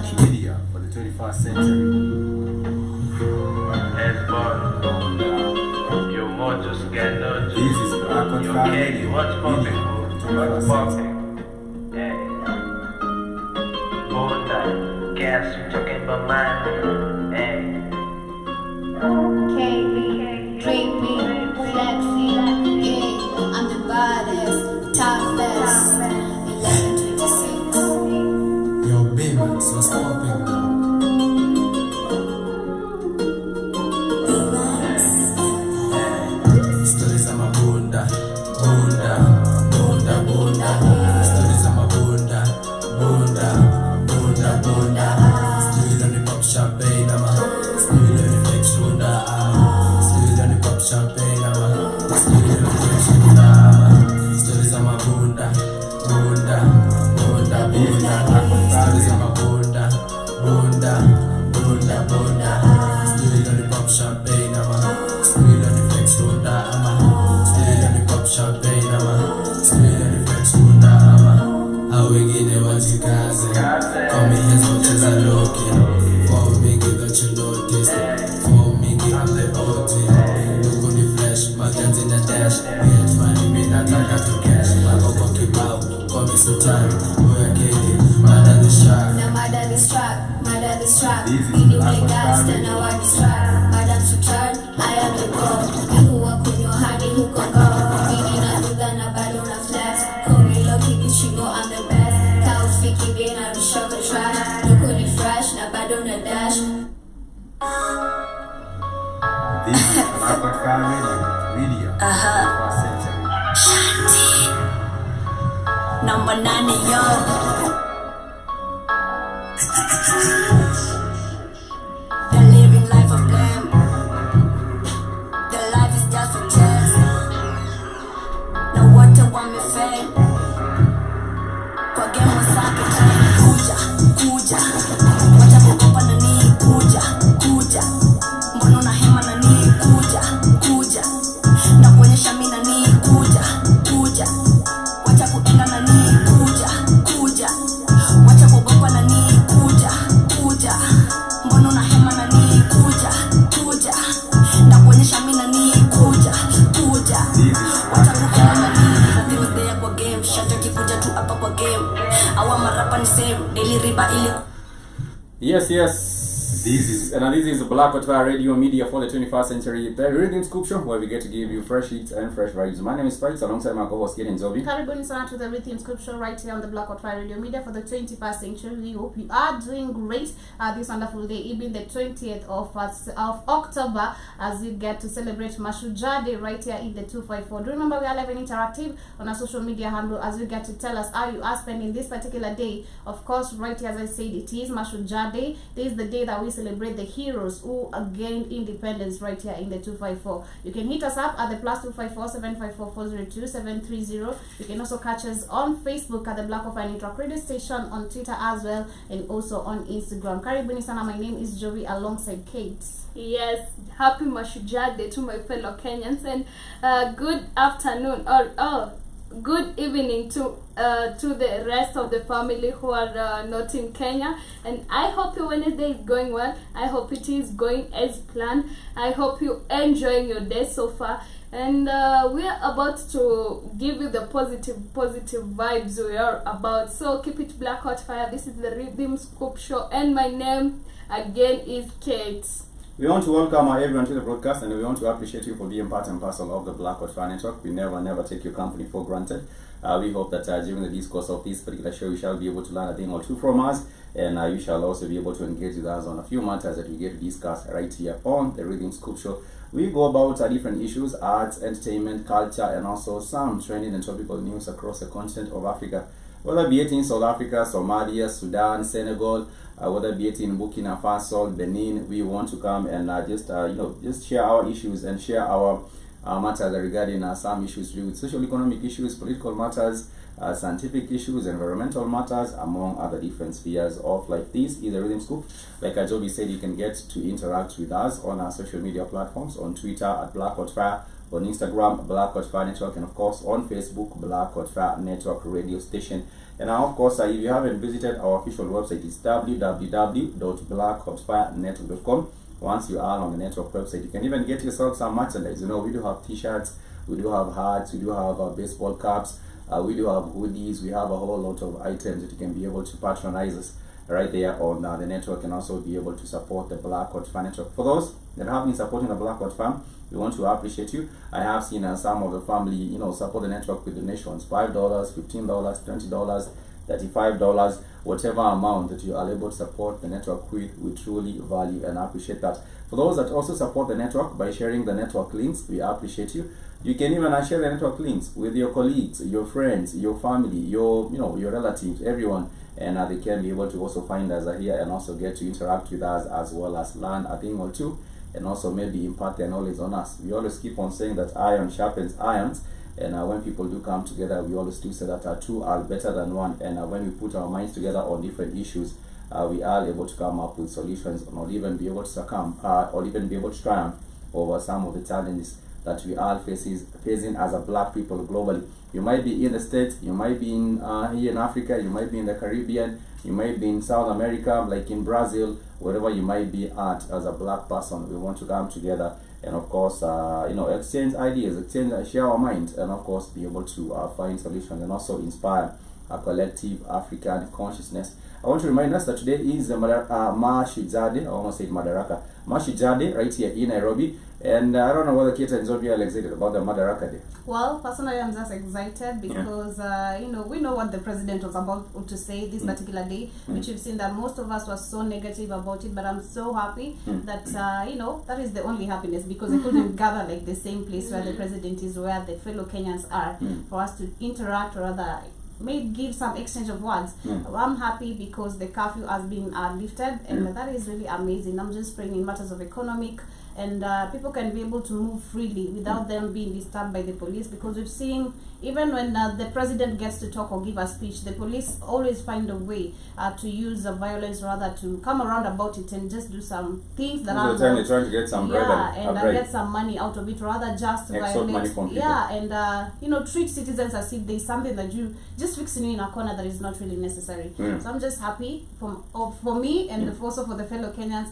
media for the 21st century. This is Black on Fire Radio What's media popping? for the 21st century. Hey. Bonda, gas, you talking about mine? Hey. Drink me, flexy, yeah, I'm the baddest, toughest, 1126. Yo, baby, so stopping now. Stories of my bunda, bunda, bunda, bunda. Stories of my bunda, bunda, bunda, bunda. Still on the pop champagne, I'm still on the flex bunda, still on the pop champagne, I'm still on the flex bunda. Stories of my bunda, bunda, bunda, bunda. Stories of my bunda, bunda, bunda, bunda. Still on the pop champagne, I'm still on the flex bunda, still on the pop champagne, I'm still on the flex bunda. How we get it once you guys call me as much as I look it. For me, get that you notice. For me, give up the OT. Look on the flash, my guns in the dash. Get money, me not I got to cash. My go keep out, call me some time. Boy, I get it, mad at the shot. Now mother this track, mother this track. This is We do Black like on that, Fire then Radio. now I distract. Madam Sutrad, I am the god. You who walk with your hand, who can go. Meaning I do that, now bad on a flex. Call me lucky, bitch, you know I'm the best. Cow fiki, gain, I be shock or trash. Look on the fresh, now bad on the dash. This is Black on Fire Radio media for the 21st century. Number 9, yo. They're living life of them. Their life is just a test. Now what they want me fame. Kwa game wasake time. Kuja, kuja. Wacha kukopa na nii. Kuja, kuja. Mbona unahema na nii. Kuja, kuja. Na kuonyesha mi na nii. Kuja, kuja. Wacha kuenda na nii. Kuja, kuja. Wacha kugopa na nii. Kuja, kuja. Mbona unahema na nii. Kuja, kuja. Na kuonyesha mi na nii. Kuja, kuja. Wacha kuenda na nii. Nothing was there kwa game. Shata kikuja tu hapa kwa game. Awa marapa ni same. Daily riba ili Yes. This is Black on Fire Radio media for the 21st century. The Rhythm Scoop Show, where we get to give you fresh hits and fresh vibes. My name is Spikes, alongside my co-host Ken and Zobi. Karibuni sana to the Rhythm Scoop Show right here on the Black Fire Radio Media for the 21st century. We hope you are doing great this wonderful day, even the 20th of October, as you get to celebrate Mashujaa Day right here in the 254. Do remember we are live and interactive on our social media handle as you get to tell us how you are spending this particular day. Of course, right here as I said, it is Mashujaa Day. This is the day that we celebrate the heroes who gained independence right here in the 254. You can hit us up at the +254 754 402 730. You can also catch us on Facebook at the Black of an Network radio station, on Twitter as well, and also on Instagram. Karibuni sana, my name is Joey alongside Kate. Yes, happy Mashujaa Day to my fellow Kenyans, and good afternoon or good evening to the rest of the family who are not in Kenya. And I hope your Wednesday is going well. I hope it is going as planned. I hope you enjoying your day so far. And we are about to give you the positive vibes we are about. So keep it Black Hot Fire. This is the Rhythm Scoop Show, and my name again is Kate. We want to welcome everyone to the broadcast, and we want to appreciate you for being part and parcel of the Black Hot Fire Network. We never take your company for granted. We hope that during the discourse of this particular show, you shall be able to learn a thing or two from us, and you shall also be able to engage with us on a few matters that we get to discuss right here on the Rhythm Scoop Show. We go about different issues, arts, entertainment, culture, and also some trending and topical news across the continent of Africa. Whether be it in South Africa, Somalia, Sudan, Senegal, whether be it in Burkina Faso, Benin, we want to come and just share our issues and share our matters regarding some issues to do with social economic issues, political matters, scientific issues, environmental matters, among other different spheres of life. This is the Rhythm Scoop. Like Ajobi said, you can get to interact with us on our social media platforms, on Twitter at Black Hot Fire, on Instagram, Black Hot Fire Network, and of course on Facebook, Black Hot Fire Network Radio Station. And of course, if you haven't visited our official website, it's www.blackhotfirenetwork.com. Once you are on the network website, you can even get yourself some merchandise. You know, we do have t-shirts, we do have hats, we do have baseball caps, we do have hoodies, we have a whole lot of items that you can be able to patronize us right there on the network, and also be able to support the Black Hot Fire Network. For those that have been supporting the Black Hot Fam, we want to appreciate you. I have seen some of the family, you know, support the network with donations, $5, $15, $20, $35, whatever amount that you are able to support the network with, we truly value and appreciate that. For those that also support the network by sharing the network links, we appreciate you. You can even share the network links with your colleagues, your friends, your family, your relatives, everyone, and they can be able to also find us here and also get to interact with us, as well as learn a thing or two, and also maybe impart their knowledge on us. We always keep on saying that iron sharpens irons, and when people do come together, we always do say that two are better than one, and when we put our minds together on different issues, we are able to come up with solutions, or even be able to or even be able to triumph over some of the challenges that we are facing as a black people globally. You might be in the States, you might be in here in Africa, you might be in the Caribbean, you might be in South America, like in Brazil, wherever you might be at as a black person. We want to come together and of course exchange ideas, share our minds, and of course be able to find solutions and also inspire a collective African consciousness. I want to remind us that today is Mashujade, I almost said Madaraka, Mashujade, right here in Nairobi. And I don't know whether Kita and Zobia are excited about the Madaraka Day. Well, personally, I'm just excited because, we know what the president was about to say this particular day, which we've seen that most of us were so negative about it, but I'm so happy that, that is the only happiness, because I couldn't gather like the same place where the president is, where the fellow Kenyans are, for us to interact, or rather, may give some exchange of words. I'm happy because the curfew has been lifted, and that is really amazing. I'm just praying in matters of economic, and people can be able to move freely without them being disturbed by the police, because we've seen even when the president gets to talk or give a speech, the police always find a way to use violence, rather to come around about it and just do some things that are trying to get some bread and get some money out of it, rather just violate, and treat citizens as if there's something that you just fixing you in a corner that is not really necessary. So I'm just happy for me, and also for the fellow Kenyans.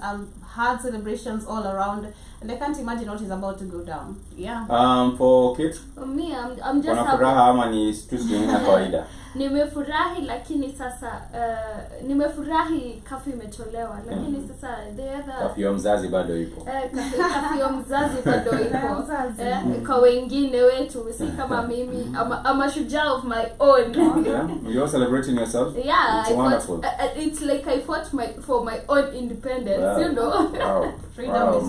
Had celebrations all around, and I can't imagine what is about to go down. For Kate, For me, I'm just happy. Nimefurahi, lakini sasa nimefurahi kafu imetolewa, lakini sasa kafu ya mzazi bado ipo. Kafu ya mzazi bado ipo. Kwa wengine wetu, si kama mimi, I'm a shujaa of my own. You're celebrating yourself? Yeah, it's wonderful. It's like I fought for my own independence, you know. Wow. Freedom is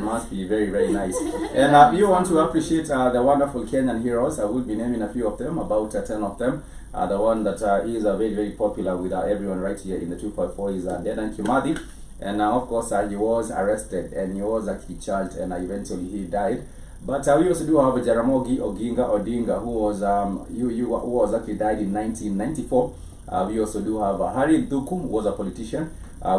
must be very, very nice. And you want to appreciate the wonderful Kenyan heroes. I will be naming a few of them, about 10 of them. The one that is very, very popular with everyone right here in the 254 is Dedan Kimathi. And of course, he was arrested and he was actually charged, and eventually he died. But we also do have Jaramogi Oginga Odinga, who was actually died in 1994. We also do have Harry Dukum, who was a politician.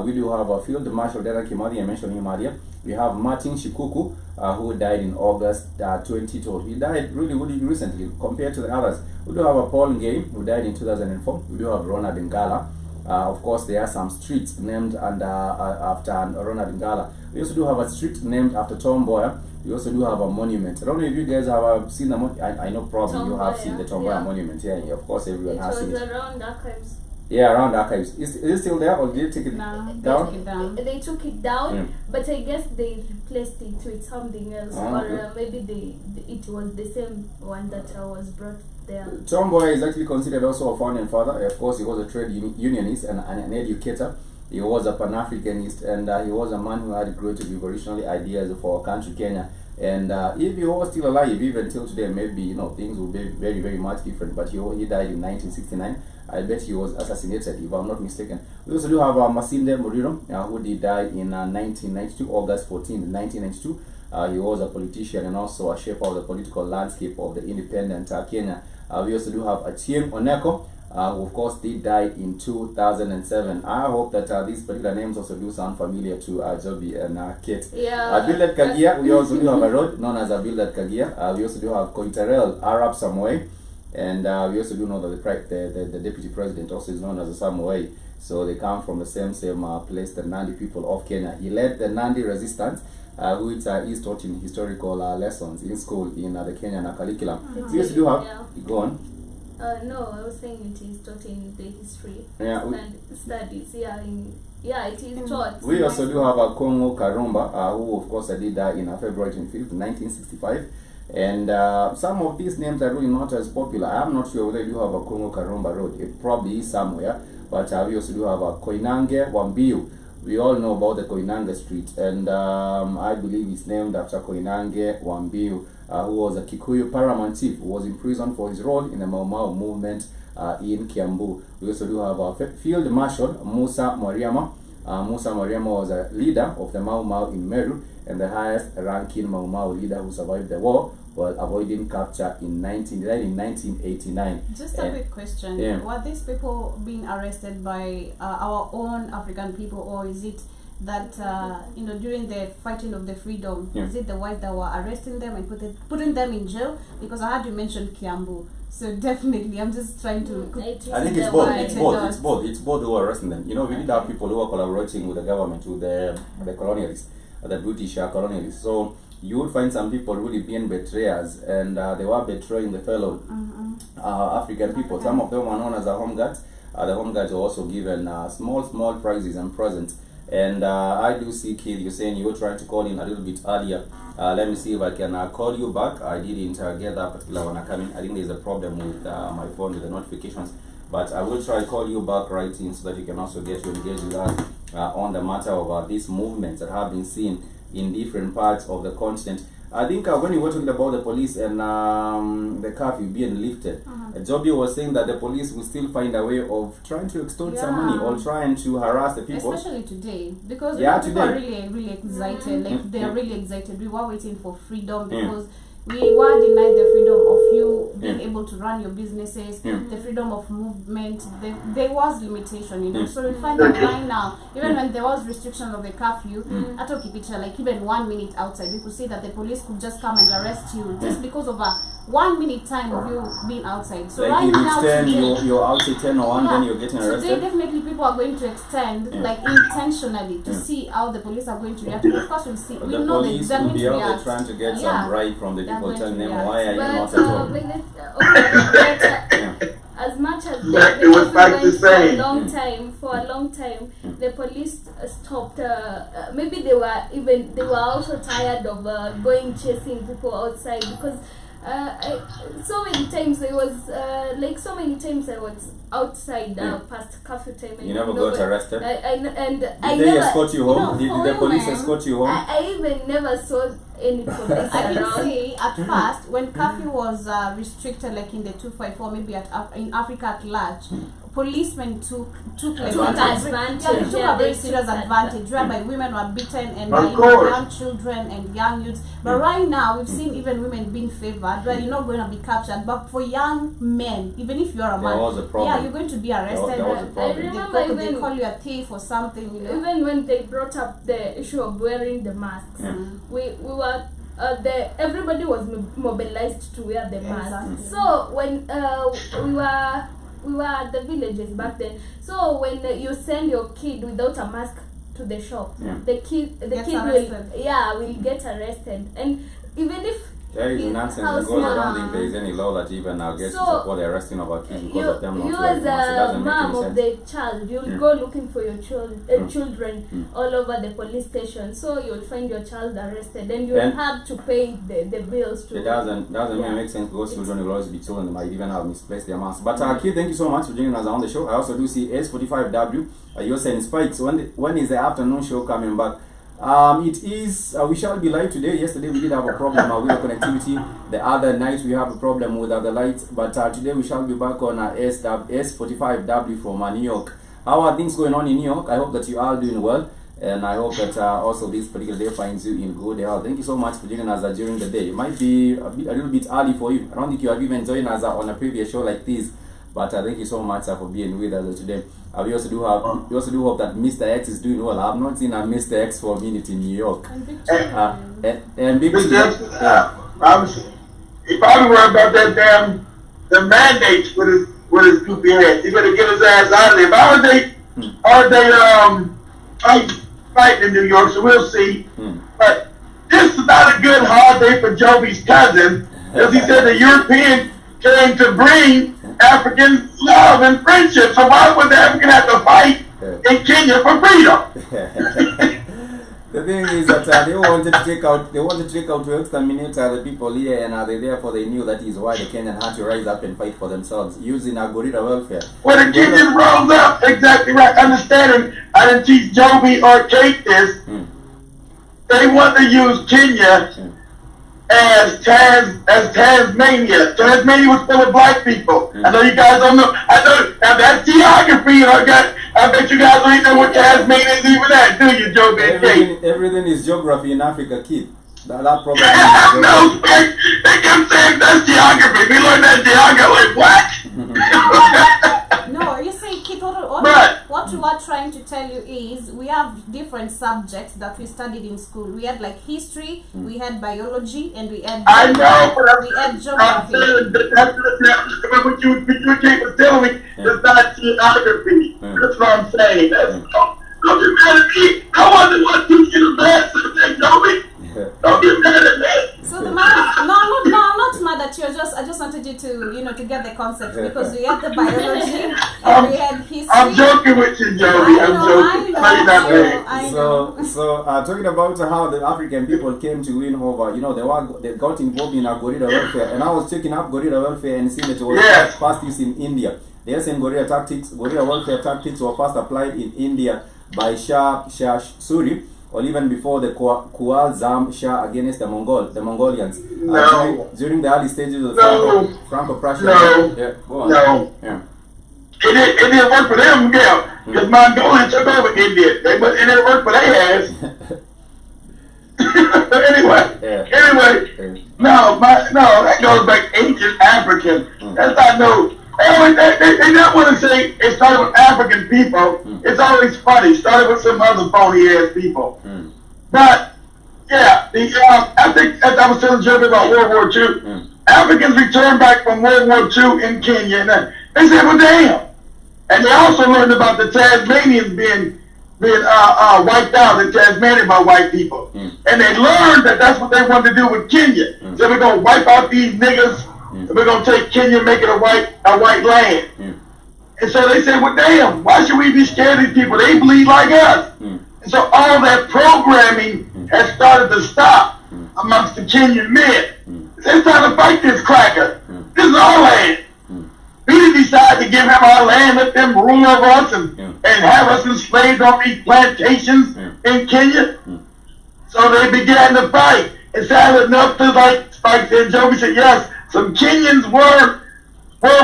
We do have Field Marshal Dedan Kimathi, I mentioned him earlier. We have Martin Shikuku, who died in August 2012. He died really, really recently compared to the others. We do have Paul Ngei, who died in 2004. We do have Ronald Ngala. Of course, there are some streets named after Ronald Ngala. We also do have a street named after Tom Mboya. We also do have a monument. I don't know if you guys have seen the monument. I know probably you have seen the Tom Mboya monument. Yeah, of course, everyone has seen it. It was around archives. Yeah, around archives. Is it still there, or did they take it down? They took it down, but I guess they replaced it with something else, or maybe it was the same one that was brought there. Tom Mboya is actually considered also a founding father. Of course, he was a trade unionist and an educator. He was a Pan-Africanist, and he was a man who had great revolutionary ideas for our country, Kenya. And if he was still alive, even till today, maybe things would be very, very much different. But he died in 1969. I bet he was assassinated, if I'm not mistaken. We also do have Masinde Muliro, who did die in 1992, August 14, 1992. He was a politician and also a shaper of the political landscape of the independent Kenya. We also do have Achieng Oneko, who of course did die in 2007. I hope that these particular names also do sound familiar to Joby and Kate. Yeah. Bildet Kagia, we also do have a road known as Bildet Kagia. We also do have Koitarel Arab Samoei, and we also do know that the deputy president also is known as a Samoei. So they come from the same place, the Nandi people of Kenya. He led the Nandi resistance, which is taught in historical lessons in school in the Kenyan curriculum. We also do have, go on. No, I was saying it is taught in the history and studies. It is taught. We also do have a Kongo Karumba, who of course did die in February 25th, 1965. And some of these names are really not as popular. I'm not sure whether you have a Kongo Karumba road. It probably is somewhere. But we also do have a Koinange Wambiu. We all know about the Koinange Street, and I believe it's named after Koinange Wambiu, who was a Kikuyu paramount chief who was imprisoned for his role in the Mau Mau movement in Kiambu. We also do have a Field Marshal Musa Mwariama. Musa Mwariama was a leader of the Mau Mau in Meru and the highest ranking Mau Mau leader who survived the war while avoiding capture in 1989. Just a quick question. Were these people being arrested by our own African people, or is it that during the fighting of the freedom, is it the whites that were arresting them and putting them in jail? Because I heard you mention Kiambu, so definitely I'm just trying to. I think it's both. It's both who are arresting them. We did have people who are collaborating with the government, with the colonialists, the British colonialists. So you would find some people really being betrayers, and they were betraying the fellow African people. Some of them were known as the home guards. The home guards were also given small prizes and presents. And I do see, Keith, you're saying you were trying to call in a little bit earlier. Let me see if I can call you back. I didn't get that particular one coming. I think there's a problem with my phone with the notifications. But I will try to call you back right in so that you can also get to engage with us on the matter of these movements that have been seen in different parts of the continent. I think when you were talking about the police and the curfew being lifted, Joby was saying that the police will still find a way of trying to extort some money or trying to harass the people. Especially today, because people are really excited. Like they are really excited. We were waiting for freedom because we were denied the freedom of you being able to run your businesses, the freedom of movement. There was limitation, So we find that right now, even when there was restriction of the curfew, at Okipicha, like even 1 minute outside, we could see that the police could just come and arrest you just because of a 1 minute time of you being outside. So like right now, today, you're outside 10 or 1, then you're getting arrested. Today, definitely people are going to extend, like intentionally, to see how the police are going to react. Of course, we know that they're going to react. Trying to get some right from the people, telling them why are you not at home. As much as they went for a long time, the police stopped. Maybe they were also tired of going chasing people outside, because so many times I was outside past curfew time. And you never got arrested? Did they escort you home? Did the police escort you home? I even never saw any police around. I can say at first, when curfew was restricted, like in the 254, maybe in Africa at large, policemen took advantage. They took a very serious advantage, whereby women were beaten and young children and young youths. But right now, we've seen even women being favored, where you're not going to be captured. But for young men, even if you're a man, you're going to be arrested. I remember they call you a thief or something. Even when they brought up the issue of wearing the masks, we were. Everybody was mobilized to wear the mask. So when we were at the villages back then. So when you send your kid without a mask to the shop, the kid will get arrested. And even if there is nonsense because I don't think there is any law that even now gets to support the arresting of our kids because of them not wearing masks. It doesn't make any sense. You as a mom of the child, you'll go looking for your children all over the police station. So you'll find your child arrested, and you'll have to pay the bills too. It doesn't make sense because children will always be told they might even have misplaced their masks. But Kid, thank you so much for joining us on the show. I also do see S45W. You're saying Spikes. When is the afternoon show coming back? It is, we shall be live today. Yesterday we did have a problem with the connectivity. The other night we have a problem with the lights. But today we shall be back on S45W from New York. How are things going on in New York? I hope that you are doing well. And I hope that also this particular day finds you in good health. Thank you so much for joining us during the day. It might be a little bit early for you. I don't think you have even joined us on a previous show like this But thank you so much for being with us today. We also do hope that Mr. X is doing well. I've not seen a Mr. X for a minute in New York. And Big Mr. X, he probably worried about that damn the mandates with his goofy ass. He better get his ass out of there. But are they fighting in New York? So we'll see. But this is not a good holiday for Jovi's cousin, because he said the European came to bring African love and friendship. So why would the African have to fight in Kenya for freedom? The thing is that they wanted to take out to exterminate the people here, and therefore they knew that is why the Kenyan had to rise up and fight for themselves using a gorilla welfare. Well, the Kenyans rose up, exactly right. Understanding, I didn't teach Jovi or Kate this. They want to use Kenya as Tasmania. Tasmania was full of black people. I know you guys don't know. I know now that's geography. I bet you guys don't even know what Tasmania is even at, do you, Joe? Everything is geography in Africa, kid. That problem. No, they kept saying that's geography. We learned that geography. What? No, you see, Keith, what we are trying to tell you is we have different subjects that we studied in school. We had like history, we had biology, and we had I know, but we had geography. That's what you was telling me. It's not geography. That's what I'm saying. Don't get mad at me. I wasn't one to get a bad subject, Don't get mad at me. So the matter, no, not mad at you. I just wanted you to, to get the concept, because we had the biology and we had history. I'm joking with you, Joey. I'm joking. I know. So talking about how the African people came to win over, they got involved in a gorilla welfare, and I was checking up gorilla welfare and seeing that it was first used in India. The same gorilla welfare tactics were first applied in India by Shah Suri, or even before the Khwarazm Shah against the Mongolians. During the early stages of Franco-Prussian. No. Yeah. It didn't work for them, because Mongolia took over India. It didn't work for their ass. Anyway, no, that goes back ancient African. That's not no. They don't want to say it started with African people. It's always funny. Started with some other phony ass people. But yeah, I think as I was telling Joe about World War II, Africans returned back from World War II in Kenya, and they said, "Well, damn!" And they also learned about the Tasmanians being wiped out in Tasmania by white people, and they learned that that's what they wanted to do with Kenya. So we're gonna wipe out these niggas. We're going to take Kenya and make it a white land. And so they said, well, damn, why should we be scared of these people? They bleed like us. And so all that programming has started to stop amongst the Kenyan men. It's time to fight this cracker. This is our land. We didn't decide to give him our land, let them rule over us and have us enslaved on these plantations in Kenya. So they began to fight. It's sad enough to like Joey said, yes, some Kenyans were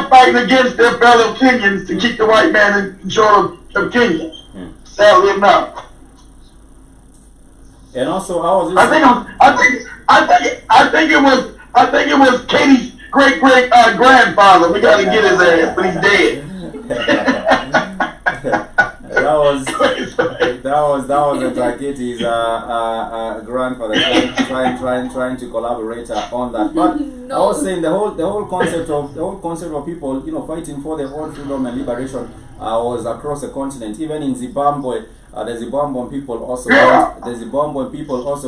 fighting against their fellow Kenyans to keep the white man in control of Kenya. Sadly enough. And also, I think it was Katie's great grandfather. We got to get his ass, but he's dead. that was Katie's grandfather trying to collaborate on that. But I was saying the whole concept of people fighting for their own freedom and liberation was across the continent. Even in Zimbabwe, the Zimbabwean people also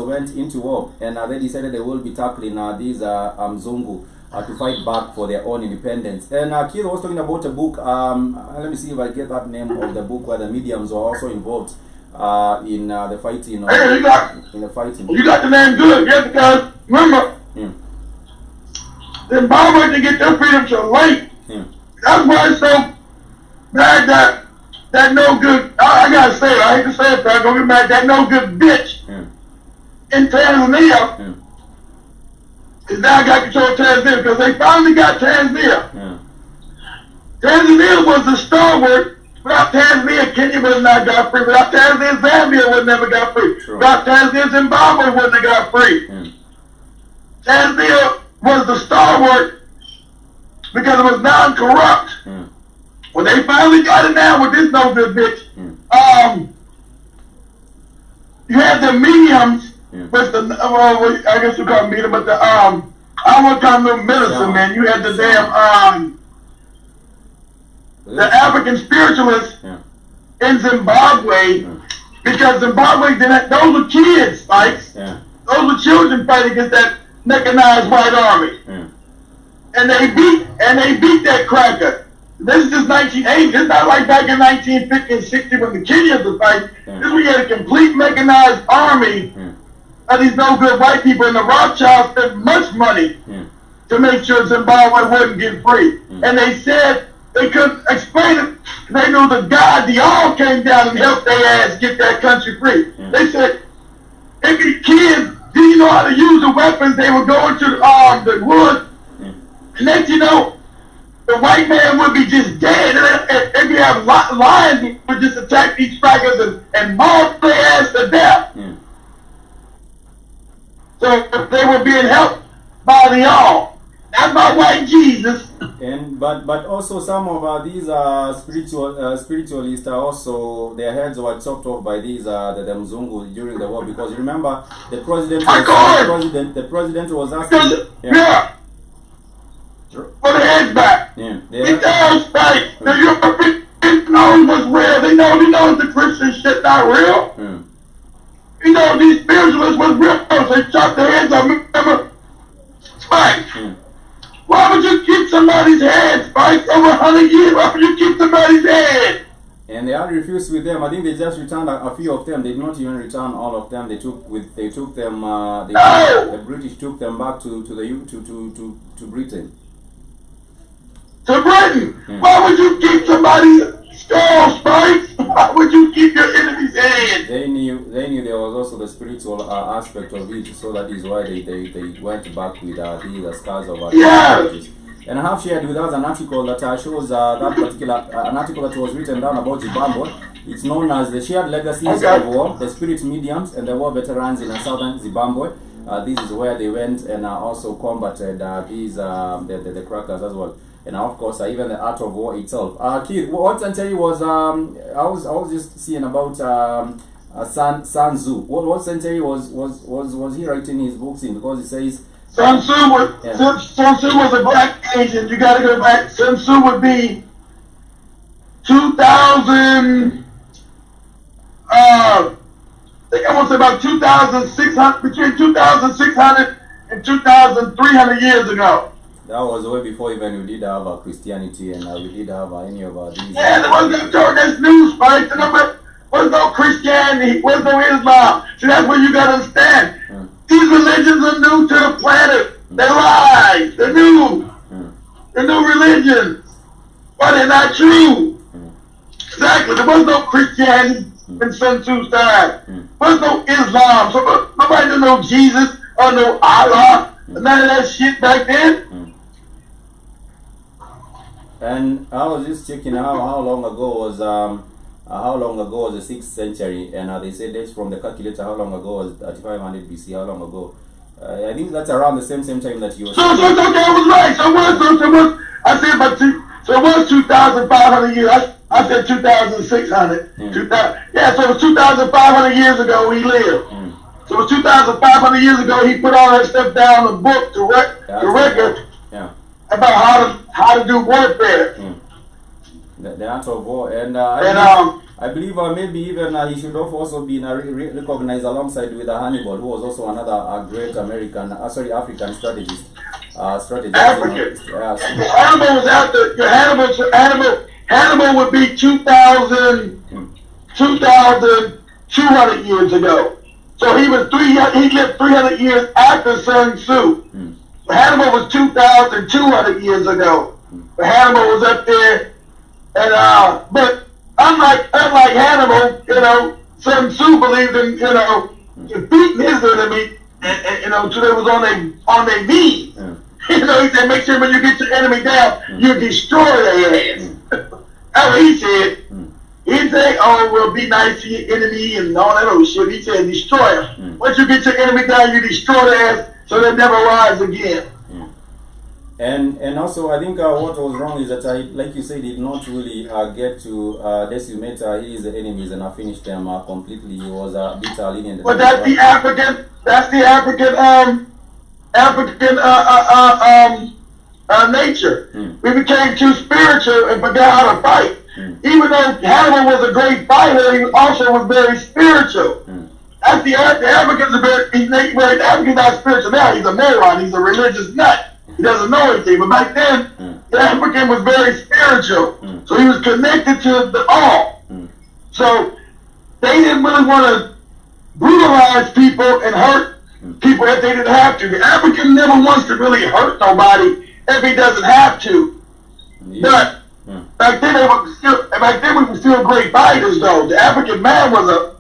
went into war, and they decided they will be tackling these Mzungu to fight back for their own independence. And Keith was talking about a book. Let me see if I get that name of the book, where the mediums were also involved in the fighting. You got the name good, yeah, because remember, Zimbabwe didn't get their freedom till late. That's why it's so bad that no good. I gotta say it. I hate to say it, but I'm gonna get mad. That no good bitch in Tanzania. Is now got control of Tanzania, because they finally got Tanzania. Tanzania was the stalwart. Without Tanzania, Kenya would have not got free. Without Tanzania, Zambia would have never got free. Without Tanzania, Zimbabwe wouldn't have got free. Tanzania was the stalwart because it was non-corrupt. When they finally got it down with this no good bitch, you had the mediums with the, well, I guess you call them medium, but the, I want to call them medicine, man. You had the damn, the African spiritualists in Zimbabwe, because Zimbabwe, those were kids, Spikes. Those were children fighting against that mechanized white army. And they beat that cracker. This is just 1980. It's not like back in 1950 and 60 when the Kenyans were fighting. This we had a complete mechanized army of these no good white people, and the Rothschilds spent much money to make sure Zimbabwe wouldn't get free. And they said they couldn't explain it. They knew the God, the all came down and helped their ass get that country free. They said, if the kids didn't know how to use the weapons, they would go into the woods. And next you know, the white man would be just dead. And we have lions who would just attack these crackers and maul their ass to death. So they were being helped by the all. Not by white Jesus. And but also some of these spiritualists are also, their heads were chopped off by these the Mzungu during the war, because remember the president was asking for the heads back. He tells back the Europeans know what's real. They know the Christian shit not real. You know these spiritualists was real. So they chopped their heads off. Remember, Spike. Why would you keep somebody's head, Spike? Over 100 years, why would you keep somebody's head? And they had refused with them. I think they just returned a few of them. They did not even return all of them. The British took them back to Britain. To Britain? Why would you keep somebody's skull, Spike? Why would you keep your enemy's head? They knew there was also the spiritual aspect of it, so that is why they went back with the scars of Yes. And I have shared with us an article that shows that particular an article that was written down about Zimbabwe. It's known as the shared legacies of war, the spirit mediums and the war veterans in southern Zimbabwe. This is where they went and also combated the crackers as well. And of course, even the art of war itself. Keith, what century was I was just seeing about Sun Tzu. What century was he writing his books in? Because it says Sun Tzu was a black Asian. You got to go back. Sun Tzu would be 2000. I think I want to say about 2,600, between 2,600 and 2,300 years ago. That was way before even we did have Christianity and we did have any of these. Yeah, there was no that's news, right? There was no Christianity, was no Islam. So that's what you got to understand. These religions are new to the planet. They're lies. They're new. They're new religions. But they're not true. Exactly. There was no Christianity in Sun Tzu's time. There was no Islam. So nobody didn't know Jesus or no Allah. None of that shit back then. And I was just checking how long ago was the 6th century, and they said that's from the calculator. How long ago was 3500 BC? How long ago? I think that's around the same time that you were. So okay, I was right. So I said about so it was 2,500 years. I said 2,600. 2000. Yeah, so it was 2,500 years ago he lived. So it was 2,500 years ago he put all that stuff down in the book to record about how to do warfare. The art of war, and I believe maybe even he should have also been recognized alongside with Hannibal, who was also another great African strategist. African. Hannibal was out there. Hannibal would be 2,200 years ago. So he lived 300 years after Sun Tzu. Hannibal was 2,200 years ago. But Hannibal was up there, and but unlike Hannibal, Sun Tzu believed in defeating his enemy, and until they was on their knees. He said, make sure when you get your enemy down, you destroy their ass. That's what he said. He didn't say, oh, well, be nice to your enemy and all that old shit. He said, destroy them. Once you get your enemy down, you destroy their ass so they never rise again. And also, I think what was wrong is that, like you said, did not really get to decimate his enemies and finish them completely. He was a bit lenient. But that's the African nature. We became too spiritual and forgot how to fight. Even though Hannibal was a great fighter, he also was very spiritual. That's the Africans are the African's not spiritual now. He's a moron. He's a religious nut. He doesn't know anything. But back then, the African was very spiritual. So he was connected to the all. So they didn't really want to brutalize people and hurt people if they didn't have to. The African never wants to really hurt nobody if he doesn't have to. But back then we were still great fighters though. The African man was a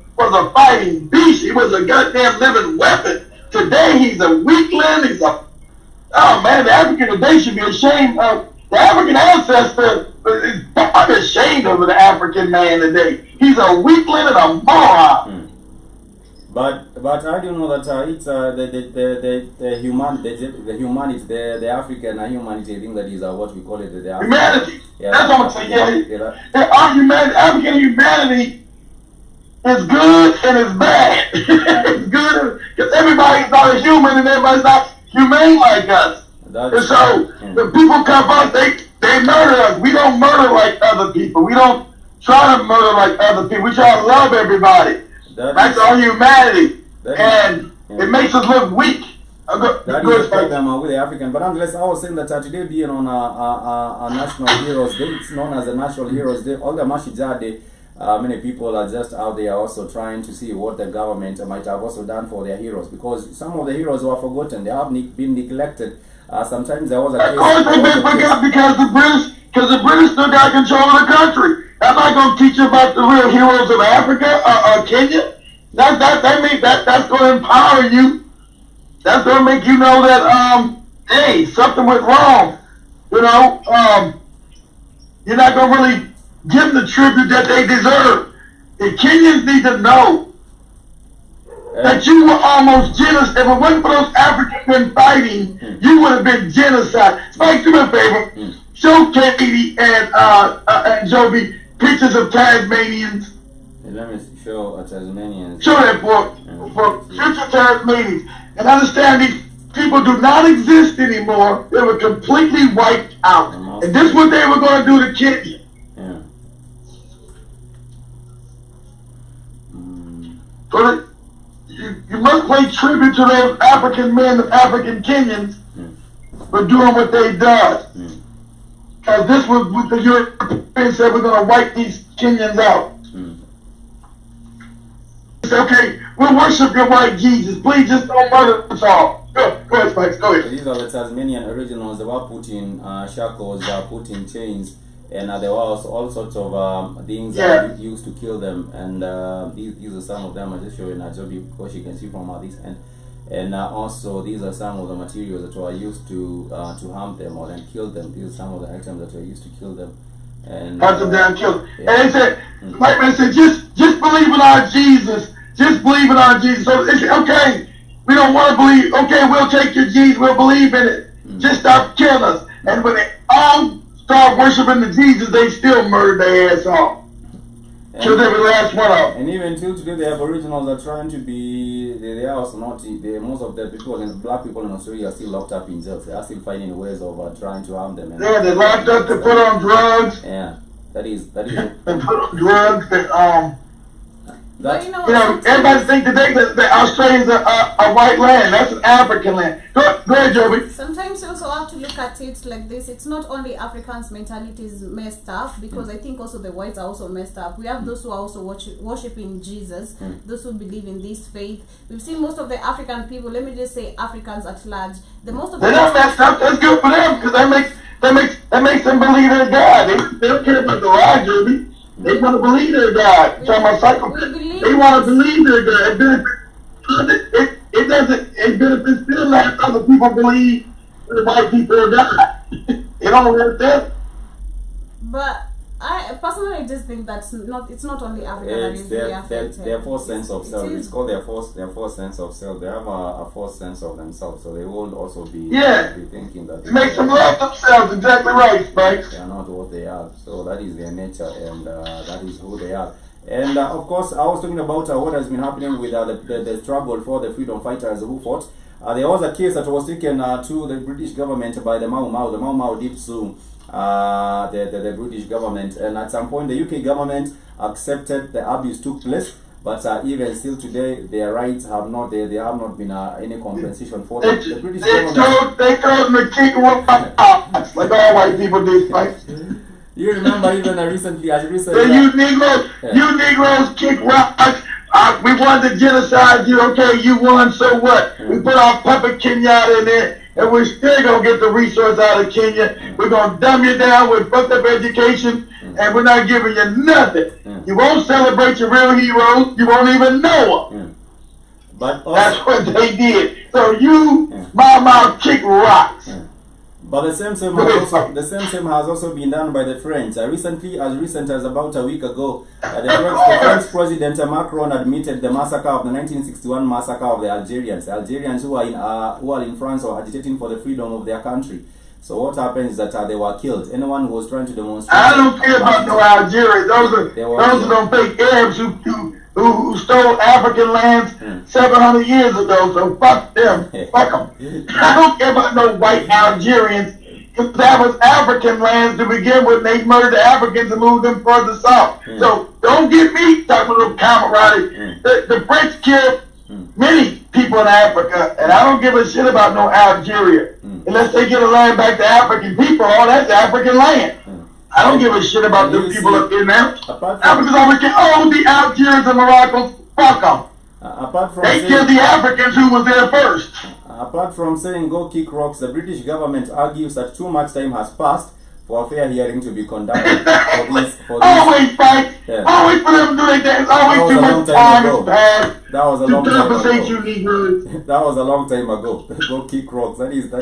fighting beast. He was a goddamn living weapon. Today he's a weakling. Oh man, the African today should be ashamed of the African ancestor. I'm ashamed of the African man today. He's a weakling and a moron. But I do know that it's the humanity, the African humanity. I think that is what we call it, the African, humanity. Yeah, that's what I'm saying. Our humanity, African humanity is good and it's bad. It's good because everybody's not a human and everybody's not humane like us. And so the people come up, they murder us. We don't murder like other people. We don't try to murder like other people. We try to love everybody. That's our humanity. And it makes us look weak. That is the problem with the African. But nonetheless, I was saying that today being on a National Heroes Day, it's known as a National Heroes Day. All the Mashijade, many people are just out there also trying to see what the government might have also done for their heroes, because some of the heroes were forgotten. They have been neglected. Sometimes there was a case. Of course they've been forgotten because the British still got control of the country. I'm not going to teach you about the real heroes of Africa or Kenya. That's going to empower you. That's going to make you know that hey, something went wrong. You know, you're not going to really give them the tribute that they deserve. The Kenyans need to know that you were almost genocide. If it wasn't for those African men fighting, you would have been genocide. Spike, do me a favor. Show Katie and Joby pictures of Tasmanians. Let me show Tasmanians. Show that for picture of Tasmanians. And understand these people do not exist anymore. They were completely wiped out. And this is what they were going to do to Kenya. Yeah. So you must pay tribute to those African men and African Kenyans for doing what they done. Because this was what the Europeans said, we're going to wipe these Kenyans out. Say, okay, we'll worship your white Jesus. Please just don't murder us all. Go ahead, Spikes, go ahead. So these are the Tasmanian originals. They were put in shackles, put in chains, and there was all sorts of things that used to kill them. And these are some of them. I just show you in Adobe because you can see from this end. And also, these are some of the materials that were used to harm them or then kill them. These are some of the items that were used to kill them. And hunt them down, kill them. Yeah. And they said, like man said, just believe in our Jesus. Just believe in our Jesus. So they said, okay, we don't want to believe. Okay, we'll take your Jesus. We'll believe in it. Just stop killing us. And when they all start worshiping the Jesus, they still murdered their ass off. Killed every last one of them. And even till today, the Aboriginals are trying to be. They are also not. Most of the people and black people in Australia are still locked up in jails. They are still finding ways of trying to harm them. And they're locked up to put on drugs. Yeah, that is. They put on drugs. But you know, everybody think today that Australia's a white land. That's an African land. Go ahead, Joby. Sometimes you also have to look at it like this. It's not only Africans' mentality is messed up, because I think also the whites are also messed up. We have those who are also worshiping Jesus, those who believe in this faith. We've seen most of the African people, let me just say Africans at large, they're not messed up. That's good for them, because that makes them believe in God. They don't care about the lie, Joby. They want to believe their God. Talking about psychopaths. They want to believe their God. It benefits still let other people believe the white people are God. It don't hurt them. But I personally just think that's not. It's not only Africa that is really affected. Their false sense of self. It's called their false sense of self. They have a false sense of themselves, so they will also be thinking that it makes them love themselves. Exactly right, Spike. They are not what they are. So that is their nature, and that is who they are. And of course, I was talking about what has been happening with the struggle for the freedom fighters who fought. There was a case that was taken to the British government by the Mau Mau. The Mau Mau did sue the British government, and at some point the UK government accepted the abuse took place, but even still today their rights have not been any compensation for them. The British government they told them to kick rocks like all white people do, right? You remember even recently you Negroes kick rocks. We won the genocide. You won, so what? We put our puppet Kenyatta in there, and we're still going to get the resource out of Kenya. We're going to dumb you down with fucked up education, and we're not giving you nothing. You won't celebrate your real heroes. You won't even know them. But also, that's what they did. So mama kick rocks. But the same has also been done by the French. Recently, as recent as about a week ago, the French President Macron admitted the massacre of the 1961 massacre of the Algerians. The Algerians who are in France or agitating for the freedom of their country. So what happens is that they were killed. Anyone who was trying to demonstrate. I don't care about no Algerians. Those are them fake Arabs who stole African lands 700 years ago. So fuck them. Fuck them. I don't care about no white Algerians. Because that was African lands to begin with. They murdered the Africans and moved them further south. So don't get me talking about camaraderie. The French killed many people in Africa, and I don't give a shit about no Algeria. Unless they get a land back to African people, that's African land. I don't give a shit about the people up in there. Africans always get, the Algerians and Moroccans, fuck them. They killed the Africans who was there first. Apart from saying go kick rocks, the British government argues that too much time has passed for a fair hearing to be conducted. Always fight. Yeah. Always for them to do their dance. Always too much time has passed. That was a long time ago. You Negroes. That was a long time ago. Go kick rocks. That is the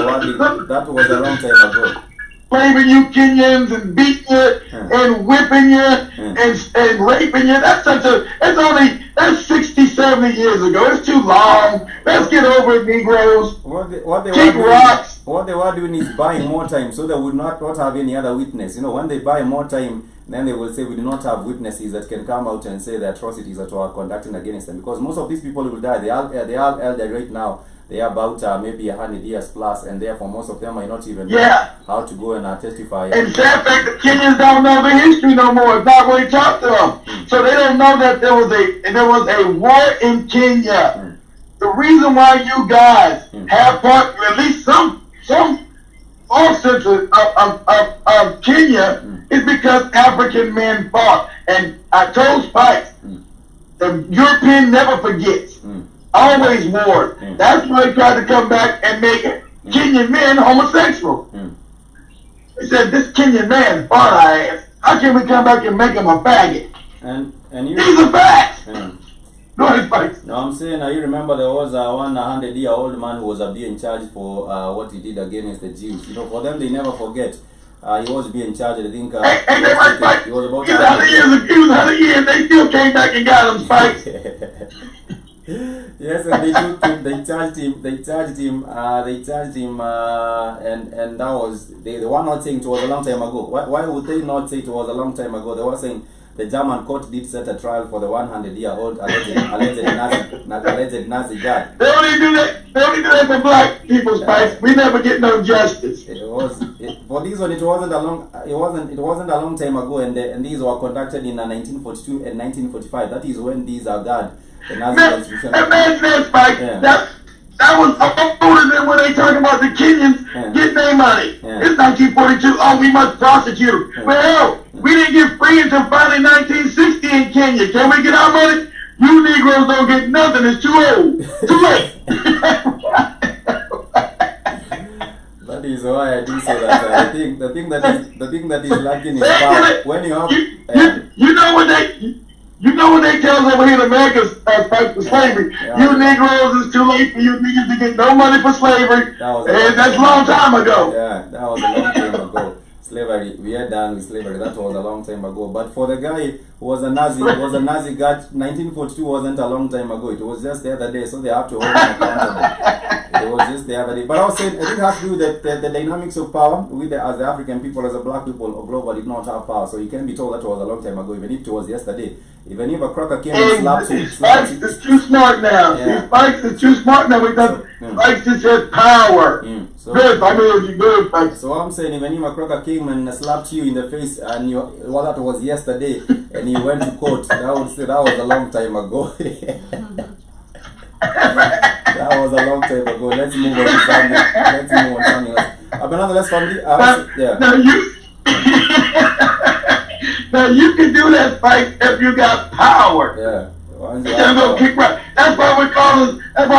wording. That was a long time ago. Slaving you Kenyans and beating you and whipping you and raping you. That's 60, 70 years ago. It's too long. Let's get over it, Negroes. Kick rocks. What they were doing is buying more time so they would not have any other witness. When they buy more time, then they will say we do not have witnesses that can come out and say the atrocities that were conducting against them. Because most of these people will die. They are elder right now. They are about maybe 100 years plus, and therefore most of them might not even know how to go and testify. And sad fact, the Kenyans don't know the history no more. It's not really taught to them, so they don't know that there was a war in Kenya. The reason why you guys have part, at least some offsets of Kenya, is because African men fought. And I told Spike, the European never forgets. Always war. That's why they tried to come back and make Kenyan men homosexual. They said, this Kenyan man fought our ass. How can we come back and make him a faggot? These are facts. Go ahead, Spike. No, I'm saying, you remember there was a 100-year-old man who was being charged for what he did against the Jews. For them, they never forget. He was being charged, I think. He was about 100 years. They still came back and got him, Spike. Yes, and they took him. They charged him, and that was they were not saying it was a long time ago. Why would they not say it was a long time ago? They were saying the German court did set a trial for the 100-year-old alleged Nazi guy. They only do that for black people's fights. We never get no justice. For this one, it wasn't a long time ago, and these were conducted in 1942 and 1945. That is when these are guard. The Nazi constitution. That was older than when they talking about the Kenyans getting their money. It's 1942. Oh, we must prosecute them. Well, we didn't get free until finally 1960 in Kenya. Can we get our money? You Negroes don't get nothing. It's too old. Too late. That is why I do say that. I think the thing that is lacking is power. When you have You know what they tell us over here in America fight for slavery? You Negroes, it's too late for you niggas to get no money for slavery. That's a long time ago. Yeah, that was a long time ago. slavery. We are done with slavery. That was a long time ago. But for the guy who was a Nazi, guy, 1942 wasn't a long time ago. It was just the other day, so they have to hold him accountable. It was just the other day. But I was saying, it has to do with the dynamics of power. We, as the African people, as the black people, or globally, did not have power. So you can be told that was a long time ago, even if it was yesterday. Even if a cracker came and slapped you. Spikes is too smart now. Yeah. Spikes is too smart now because Spikes just has power. So, good, I mean, you good, Spikes. So I'm saying, even if a cracker came and slapped you in the face, and that was yesterday, and you went to court, that was a long time ago. That was a long time ago. Let's move on to something else. Let's family. Yeah. Now you can do that fight if you got power. Yeah. That's why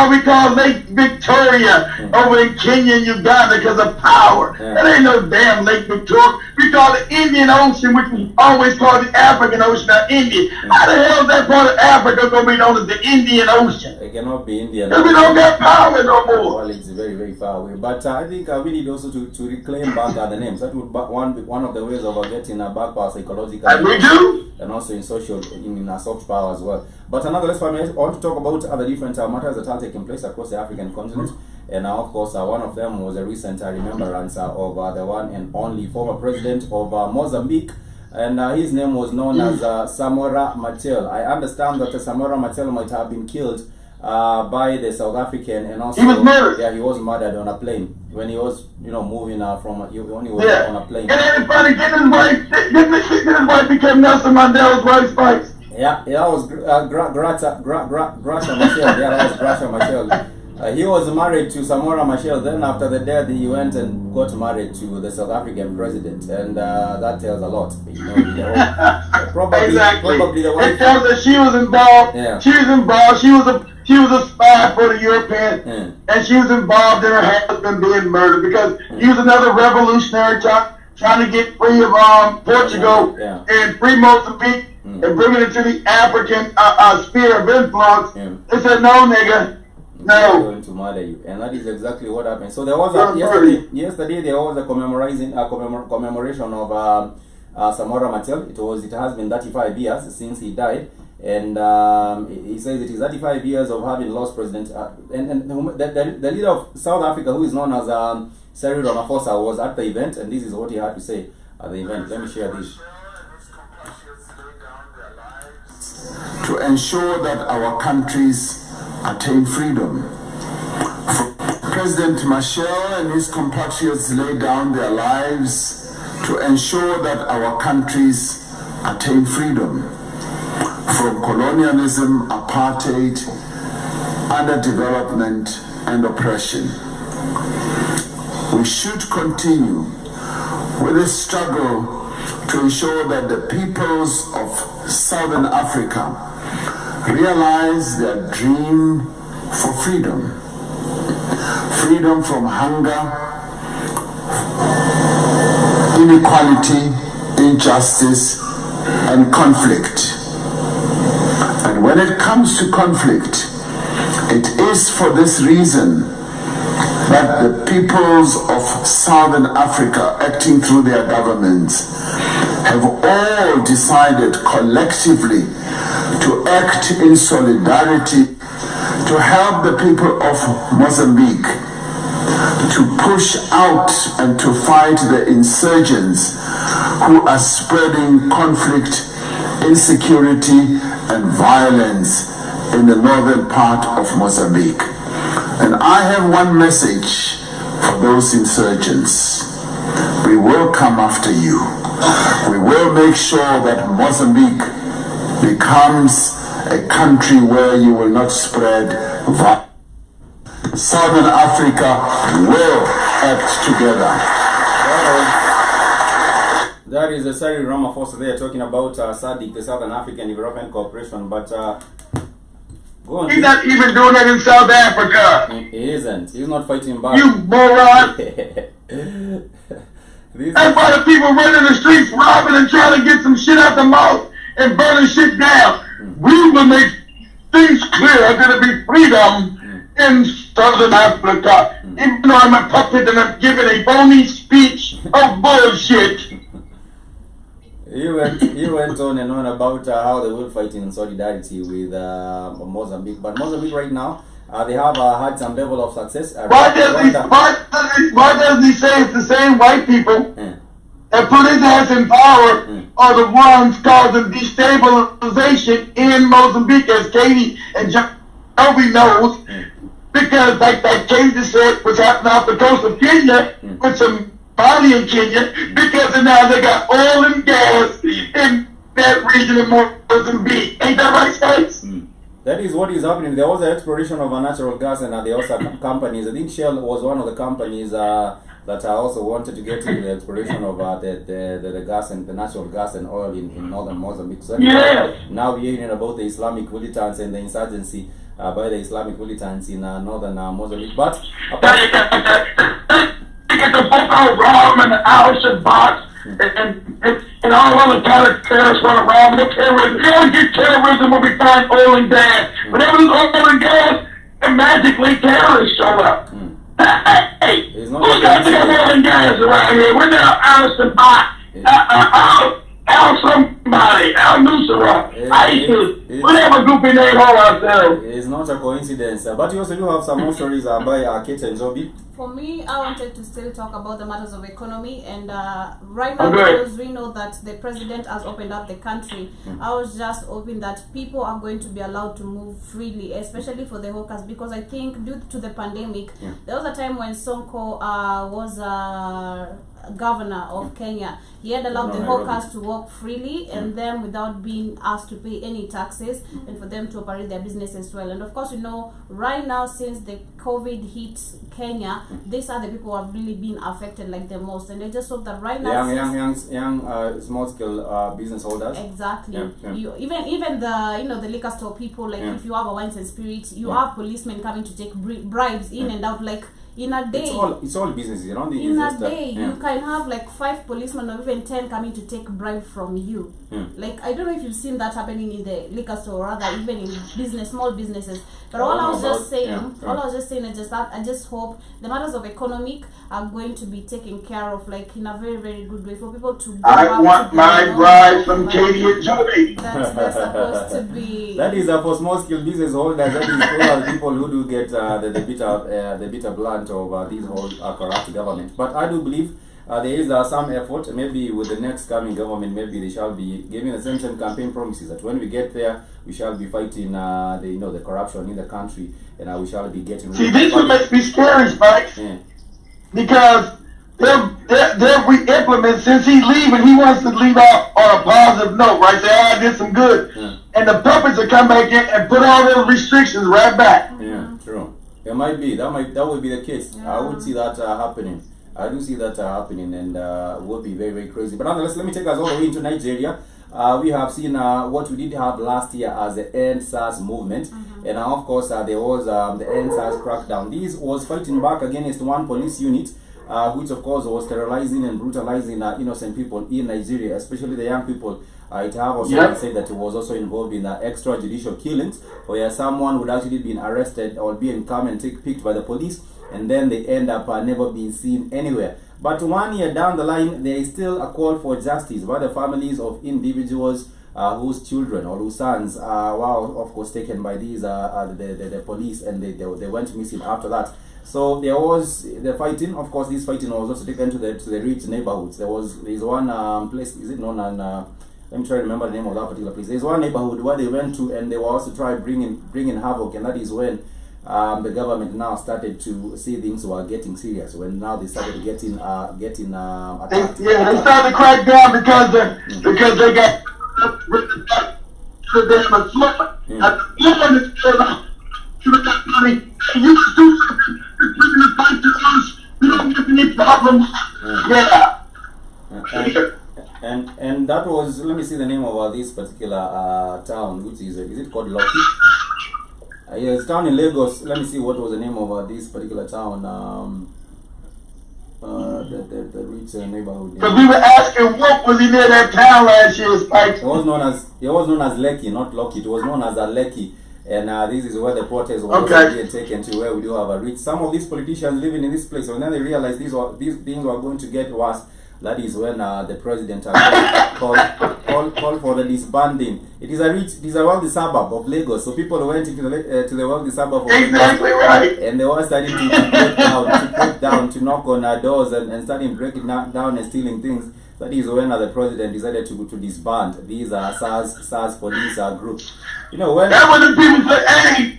we call Lake Victoria over in Kenya and Uganda, because of power. Yeah. That ain't no damn Lake Victoria. We call it Indian Ocean, which we always call the African Ocean, not Indian. How the hell is that part of Africa going to be known as the Indian Ocean? It cannot be Indian. Because we don't got power no more. Well, it's very, very far away. But I think we need also to reclaim back the names. That would be one of the ways of getting back power psychologically. And we do. And also in social, in soft power as well. But let's I want to talk about other different matters that are taking place across the African continent. And of course, one of them was a recent remembrance of the one and only former president of Mozambique. And his name was known as Samora Machel. I understand that Samora Machel might have been killed by the South African, and also he was murdered. Yeah, he was murdered on a plane when he was, moving from. When he was on a plane. And everybody didn't his wife became Nelson Mandela's wife, Spikes. Yeah, that was Gracia Machel. Yeah, that was Gracia Machel. He was married to Samora Machel. Then after the death, he went and got married to the South African president, and that tells a lot. Probably the wife. It tells that she was involved. Yeah. She was involved. She was a spy for the European, and she was involved in her husband being murdered because he was another revolutionary trying to get free of Portugal and free Mozambique and bring it into the African sphere of influence. They said, "No, nigga. No." Going to murder you, and that is exactly what happened. So there was yesterday there was a commemoration of Samora Machel. It has been 35 years since he died, and he says it is 35 years of having lost president. And the leader of South Africa, who is known as Cyril Ramaphosa, was at the event, and this is what he had to say at the event. Let me share this. To ensure that our countries attain freedom. President Machel and his compatriots laid down their lives to ensure that our countries attain freedom from colonialism, apartheid, underdevelopment, and oppression. We should continue with this struggle to ensure that the peoples of Southern Africa realize their dream for freedom. Freedom from hunger, inequality, injustice, and conflict. And when it comes to conflict, it is for this reason that the peoples of Southern Africa, acting through their governments, have all decided collectively to act in solidarity to help the people of Mozambique to push out and to fight the insurgents who are spreading conflict, insecurity, and violence in the northern part of Mozambique. And I have one message for those insurgents. We will come after you. We will make sure that Mozambique becomes a country where you will not spread violence. Southern Africa will act together. That is Cyril Ramaphosa there talking about SADC, the Southern African Development Corporation, but go on. He's not even doing that in South Africa. He isn't. He's not fighting back. You moron. That's why the people running the streets robbing and trying to get some shit out the mouth and burning shit down. We will make things clear that there be freedom in Southern Africa. Even though I'm a puppet and I'm giving a phony speech of bullshit. He went on and on about how they will fight in solidarity with Mozambique. But Mozambique right now, they have had some level of success. Why doesn't he say it's the same white people that put his ass in power are the ones causing destabilization in Mozambique, as Katie and Joby knows, because like Katie just said, what's happening off the coast of Kenya with some body in Kenya, because now they got oil and gas in that region of Mozambique. Ain't that right, States? That is what is happening. There was an exploration of a natural gas, and there also companies. I think Shell was one of the companies that also wanted to get into the exploration of the gas and the natural gas and oil in northern Mozambique. So now we're hearing about the Islamic militants and the insurgency by the Islamic militants in northern Mozambique. But get the Boko Haram and the Al-Shabaab and all other kind of terrorists run around. No terrorism. You only get terrorism when we find oil and gas. Whenever there's oil and gas, and magically terrorists show up. Hey, who's got the oil and gas around here? We're now Al-Shabaab. Somebody, Al Nusra, ISIS, whatever group we name all ourselves. It's not a coincidence. But you also do have some more stories by Kate and Joby. For me, I wanted to still talk about the matters of economy, and right now, because we know that the president has opened up the country, I was just hoping that people are going to be allowed to move freely, especially for the hawkers, because I think due to the pandemic, there was a time when Sonko was governor of Kenya. He had allowed the hawkers to walk freely and then without being asked to pay any taxes and for them to operate their business as well. And of course, you know, right now since the COVID hit Kenya, these are the people who have really been affected like the most. And I just hope that right now young small scale business holders. Exactly. You, even the the liquor store people, like if you have a wines and spirits, you have policemen coming to take bribes in and out, like in a day. It's all business, you know. In a day, you can have like 5 policemen or even 10 coming to take bribe from you. Like, I don't know if you've seen that happening in the liquor store, or rather even in small businesses. But all I was just saying is just that I just hope the matters of economic are going to be taken care of, like in a very, very good way for people to. I want my bride from Katie and Joey. That's supposed to be. That is for small scale business holders. That is for the people who do get the bitter blunt of these whole corrupt government. But I do believe there is some effort. Maybe with the next coming government, maybe they shall be giving the same campaign promises that when we get there, we shall be fighting the corruption in the country, and we shall be getting. See, this what makes me scary, Spike. Because they'll re-implement. Since he's leaving, he wants to leave out on a positive note, right? Say, I did some good, and the puppets will come back in and put all those restrictions right back. Yeah, true. It might be that would be the case. I would see that happening. I do see that happening, and would be very, very crazy. But nonetheless, let me take us all the way into Nigeria. We have seen what we did have last year as the End Sars Movement, and of course there was the End Sars crackdown. This was fighting back against one police unit, which of course was terrorizing and brutalizing innocent people in Nigeria, especially the young people. It have also said that it was also involved in extrajudicial killings, where someone would actually been arrested or being come and picked by the police, and then they end up never being seen anywhere. But 1 year down the line, there is still a call for justice by the families of individuals whose children or whose sons were of course taken by these the police, and they went missing after that. So there was the fighting. Of course, this fighting was also taken to the rich neighborhoods. There's one place, is it known as let me try to remember the name of that particular place. There's one neighborhood where they went to, and they were also trying bringing havoc, and that is when the government now started to see things were getting serious. When now they started getting attacked. They started to crack down because they got rid of the money. You do something. You're bringing the fight to us. We don't have any problems. And that was, let me see the name of this particular town, which is it called Loki? It's down in Lagos. Let me see what was the name of this particular town. The rich neighborhood. Because we were asking what was he near that town last year, Spike. It was known as Lekki, not Loki. It was known as Lekki. And this is where the protest was being taken to, where we do have a rich. Some of these politicians living in this place, and then they realized these things were going to get worse. That is when the president called for the disbanding. It is a wealthy suburb of Lagos, so people went into to the wealthy suburb of exactly Lagos, right. and they were starting to break down, to knock on doors and starting breaking down and stealing things. That is when the president decided to disband these SARS police groups. You know, when that when the people say,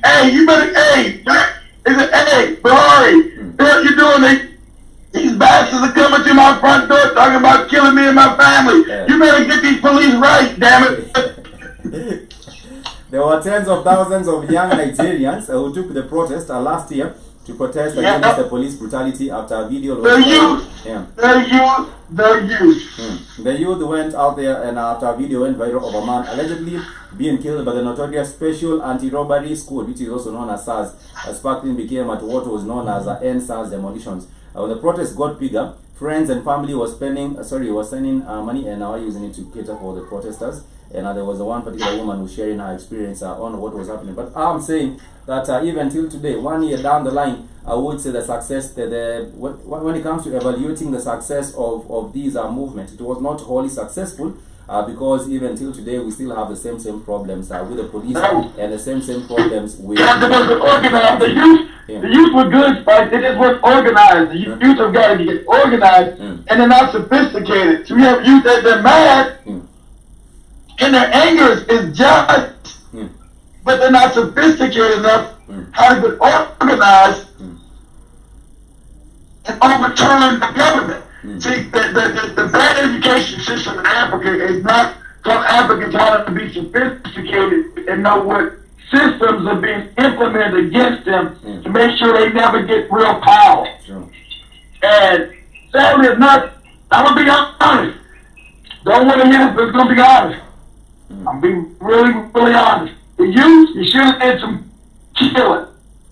hey, you better, hey, Buhari, what you doing? These bastards are coming to my front door talking about killing me and my family. Yeah. You better get these police right, damn it. There were tens of thousands of young Nigerians who took the protest last year to protest against the police brutality after a video. The youth went out there, and after a video went viral of a man allegedly being killed by the notorious Special Anti-Robbery Squad, which is also known as SARS. Sparkling became at what was known as End Sars demolitions. When the protest got bigger, friends and family was sending money and are using it to cater for the protesters. And there was one particular woman who sharing her experience on what was happening. But I'm saying that even till today, 1 year down the line, I would say the success, when it comes to evaluating the success of these movements, it was not wholly successful. Because even till today we still have the same problems with the police and the same problems with organized. The youth were good, but they just weren't organized. The youth have got to get organized, and they're not sophisticated. So we have youth that they're mad, and their anger is just, but they're not sophisticated enough how to get organized and overturn the government. See, the bad education system in Africa is not taught Africans how to be sophisticated and know what systems are being implemented against them to make sure they never get real power. And sadly enough, I'm going to be honest. Don't want to hear it, but it's going to be honest. I'm being really honest. The youth, you should have did some killing.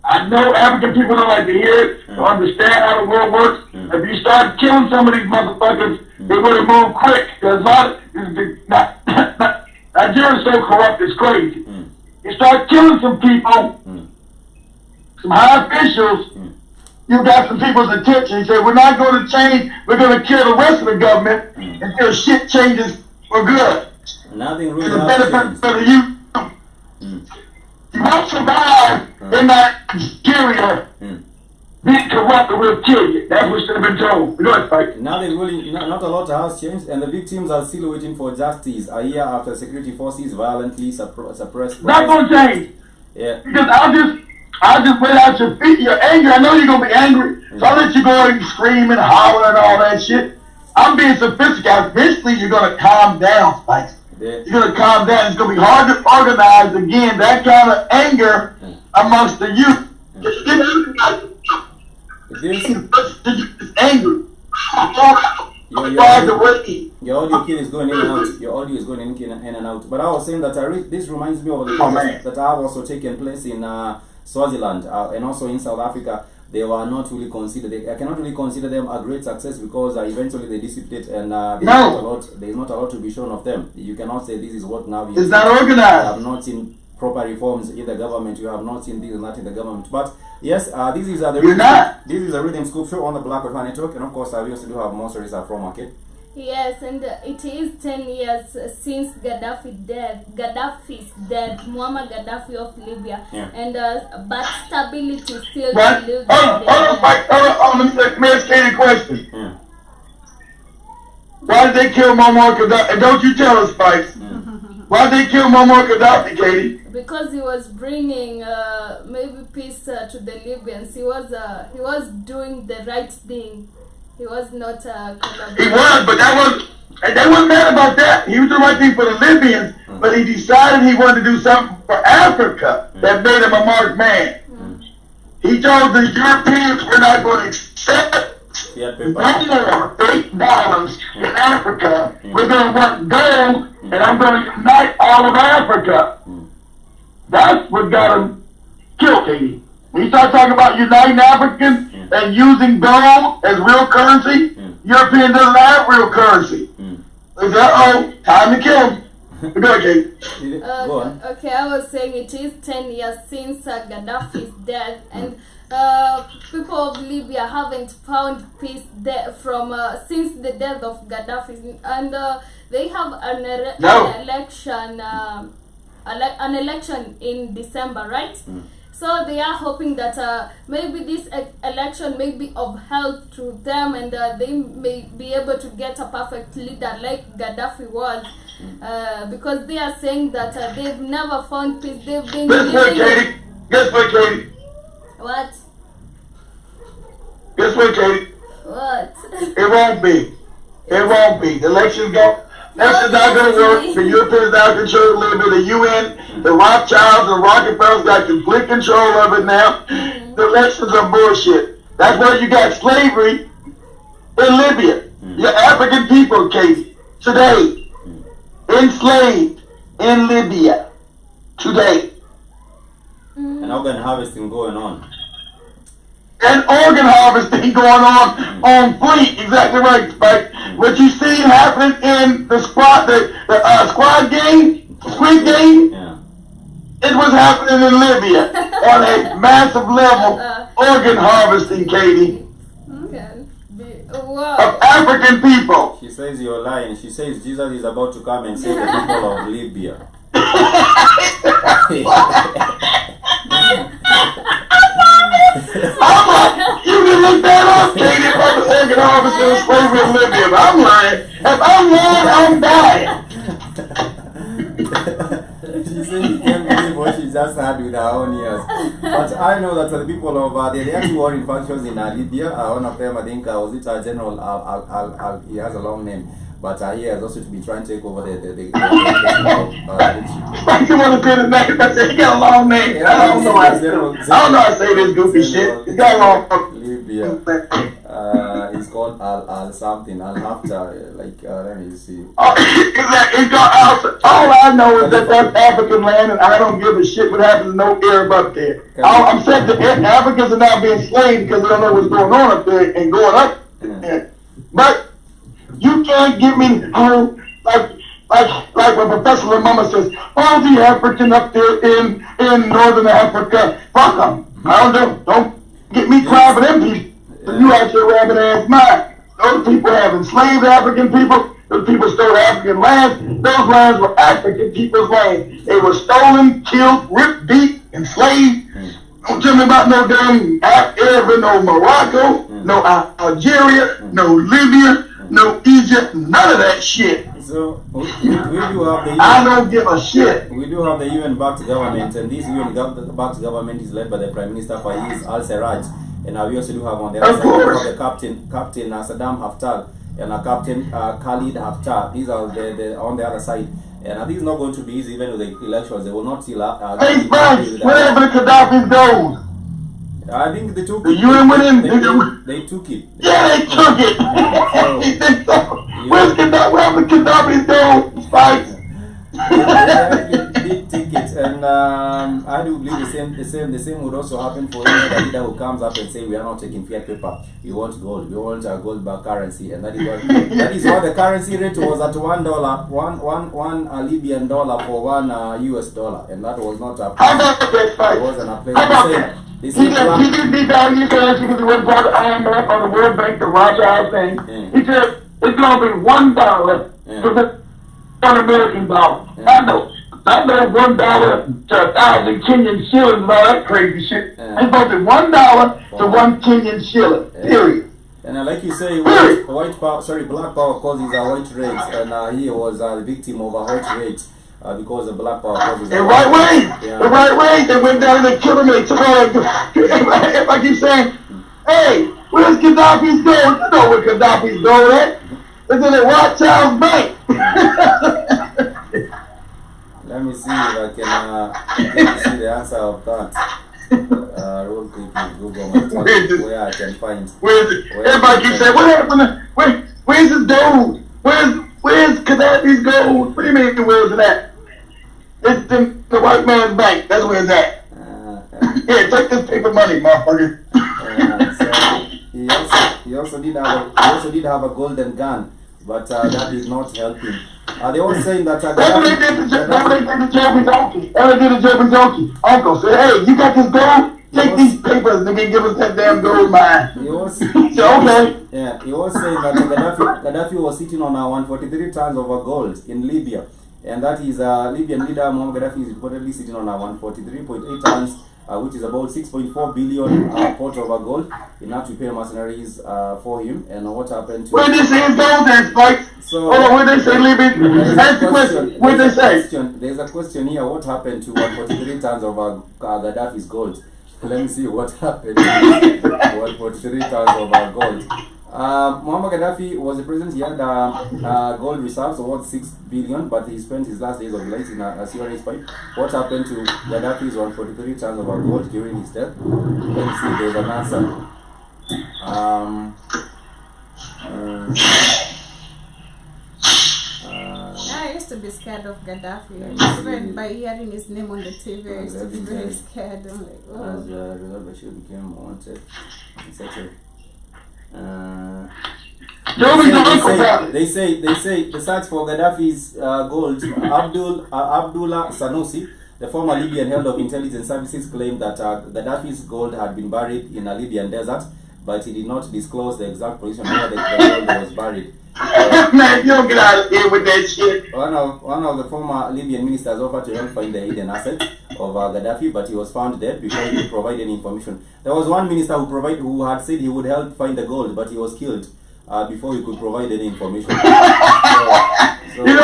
I know African people don't like to hear it, don't understand how the world works. If you start killing some of these motherfuckers, they're going to move quick. Because Nigeria's so corrupt, it's crazy. You start killing some people, some high officials, you got some people's attention. You say, we're not going to change, we're going to kill the rest of the government until shit changes for good. Nothing really the benefit for the youth. You won't survive in Nigeria. Being corrupt will kill you. That's what should have been told. Nothing really, not a lot has changed, and the victims are still waiting for justice a year after security forces violently suppressed. Not going to change. Yeah. Because I'll just wait out your feet, your anger. I know you're going to be angry, so I'll let you go and scream and holler and all that shit. I'm being sophisticated. Eventually, you're going to calm down, Spike. Yeah. You're going to calm down. It's going to be hard to organize again that kind of anger amongst the youth. It's angry. Your audio key is going in and out. Your audio is going in and out. But I was saying that this reminds me of the protests that have also taken place in Swaziland and also in South Africa. They were not really considered. I cannot really consider them a great success because eventually they dissipate and there is not a lot to be shown of them. You cannot say this is what now. It's not organized. You have not seen proper reforms in the government. You have not seen this and that in the government. But yes, this is the Rhythm Scoop Show on the Black Wi-Fi Network, and of course we also do have more stories from market. Yes, and it is 10 years since Gaddafi's death, Muammar Gaddafi of Libya, and but stability still lives there. Let me ask you a question. Why did they kill Muammar Gaddafi? Don't you tell us, Spikes. Why did they kill Muammar Gaddafi, Katie? Because he was bringing maybe peace to the Libyans. He was doing the right thing. He was not He was, but they weren't mad about that. He was the right thing for the Libyans, but he decided he wanted to do something for Africa that made him a marked man. He told the Europeans we're not going to accept no more fake dollars in Africa. We're going to want gold, and I'm going to unite all of Africa. That's what got him killed, Katie. When you start talking about uniting Africans and using gold as real currency, Europeans doesn't have real currency. Time to kill him. Go ahead, Katie. Go on. Okay, I was saying it is 10 years since Gaddafi's death, and people of Libya haven't found peace there from since the death of Gaddafi, and they have an election in December, right? So they are hoping that maybe this election may be of help to them, and they may be able to get a perfect leader like Gaddafi was. Because they are saying that they've never found peace. They've been Guess what, Katie? Guess what, Katie? What? Guess what, Katie? What? It won't be. It won't be. The election's not going to work. The Europeans now control Libya. The UN, the Rothschilds, the Rockefellers got complete control of it now. The elections are bullshit. That's why you got slavery in Libya. Your African people, Katie, today, enslaved in Libya today. And organ harvesting going on. And organ harvesting going on fleet. Exactly right, Spike. What you see happening in the squad game, Squid Game, it was happening in Libya on a massive level. Organ harvesting, Katie, Okay. of African people. She says you're lying. She says Jesus is about to come and save the people of Libya. I'm like, you can look that up, Katie, about the organ harvesting and slavery in Libya. But I'm lying. If I'm lying, I'm dying. She says she can't believe what she just had with her own ears. But I know that the people of there are two war factions in Libya. One of them, I think, was it General he has a long name. But he has also to be trying to take over the Like you want to say the name, I said he got a long name. I don't know how to say this goofy shit. He got a long Libya. He's called Al something. Al Haftar. Let me see. It's called all I know is that that's African land, and I don't give a shit what happens to no Arab up there. I'm saying the Africans are now being enslaved because they don't know what's going on up there and going up there. But you can't give me like when Professor Lamama says, all the African up there in Northern Africa, fuck them. Don't get me crying for them people. You out your rabbit ass mind. Those people have enslaved African people. Those people stole African lands. Those lands were African people's lands. They were stolen, killed, ripped, beat, enslaved. Don't tell me about no damn Arab, no Morocco, no Algeria, no Libya, no Egypt, none of that shit. So we do have the UN. I don't give a shit. We do have the UN-backed government, and this UN-backed government is led by the Prime Minister Fayez al-Sarraj. And we also do have on the other side the Captain Saddam Haftar and Captain Khalid Haftar. These are the on the other side. And this is not going to be easy even with the elections. They will not seal up. Hey, Spence, wherever the Gaddafi goes. I think they took the UN went in. They took it. Yeah, they took it. You think so? Where's Gaddafi? Wherever Gaddafi's goes, Spike? Big tickets, and I do believe the same would also happen for any other leader who comes up and say we are not taking fiat paper, we want gold, we want a gold bar currency, and that is what the currency rate was at $1, one Libyan dollar for $1 US, and that was not a how about that, Spike? It wasn't a place. How about that? He did be down here because he went part of the IMF or the World Bank, the Rothschild thing. He said it's going to be $1 for the $1 American. I know $1 to 1,000 Kenyan shillings and all that crazy shit. It's supposed to be $1 to 1 Kenyan shilling. Period. And like you say, black power causes a white rage, and he was the victim of a white rage because the black power causes. The right way, they went down and they killed him. They took all if I keep saying, hey, where's Gaddafi's gold? You know where Gaddafi's gold at? It's in the Rothschild's bank. Let me see if I can see the answer of that. Real quickly, Google where I can find. Where's it? Everybody keeps saying, what happened? Where's his gold? Where's Gaddafi's gold? What do you mean, where's it at? It's in the white man's bank. That's where it's at. Yeah, take this paper money, motherfucker. So he also did have a golden gun but that did not help him. They were saying that That's what they did to Jeffrey's uncle. That's what they did to Jeffrey's uncle. Uncle said, hey, you got this gold? Take these papers and then give us that damn gold mine. He was, okay. Yeah, he was saying that Gaddafi was sitting on 143 tons of gold in Libya. And that is Libyan leader Muammar Gaddafi is reportedly sitting on 143.8 tons, which is about 6.4 billion pot of gold, enough to pay mercenaries for him. And what happened to... Where did they say his gold then, Spike? So, where they say Libyan? Ask the question. What did they say? There's a question here. What happened to 143 tons of Gaddafi's gold? Let me see what happened to 143 tons of gold. Muammar Gaddafi was the president. He had gold reserves worth 6 billion, but he spent his last days of life in a serious fight. What happened to Gaddafi's 143 tons of gold during his death? Let me see if there's an answer. I used to be scared of Gaddafi. Even by hearing his name on the TV, I used to be very scared. I'm like, oh. As a result, Bashir became wanted, etc. They say the search for Gaddafi's gold. Abdullah Sanusi, the former Libyan head of intelligence services, claimed that Gaddafi's gold had been buried in a Libyan desert, but he did not disclose the exact position where the gold was buried. Man, you don't get out of here with that shit. One of the former Libyan ministers offered to help find the hidden assets of Gaddafi, but he was found dead before he could provide any information. There was one minister who had said he would help find the gold, but he was killed before he could provide any information. So, you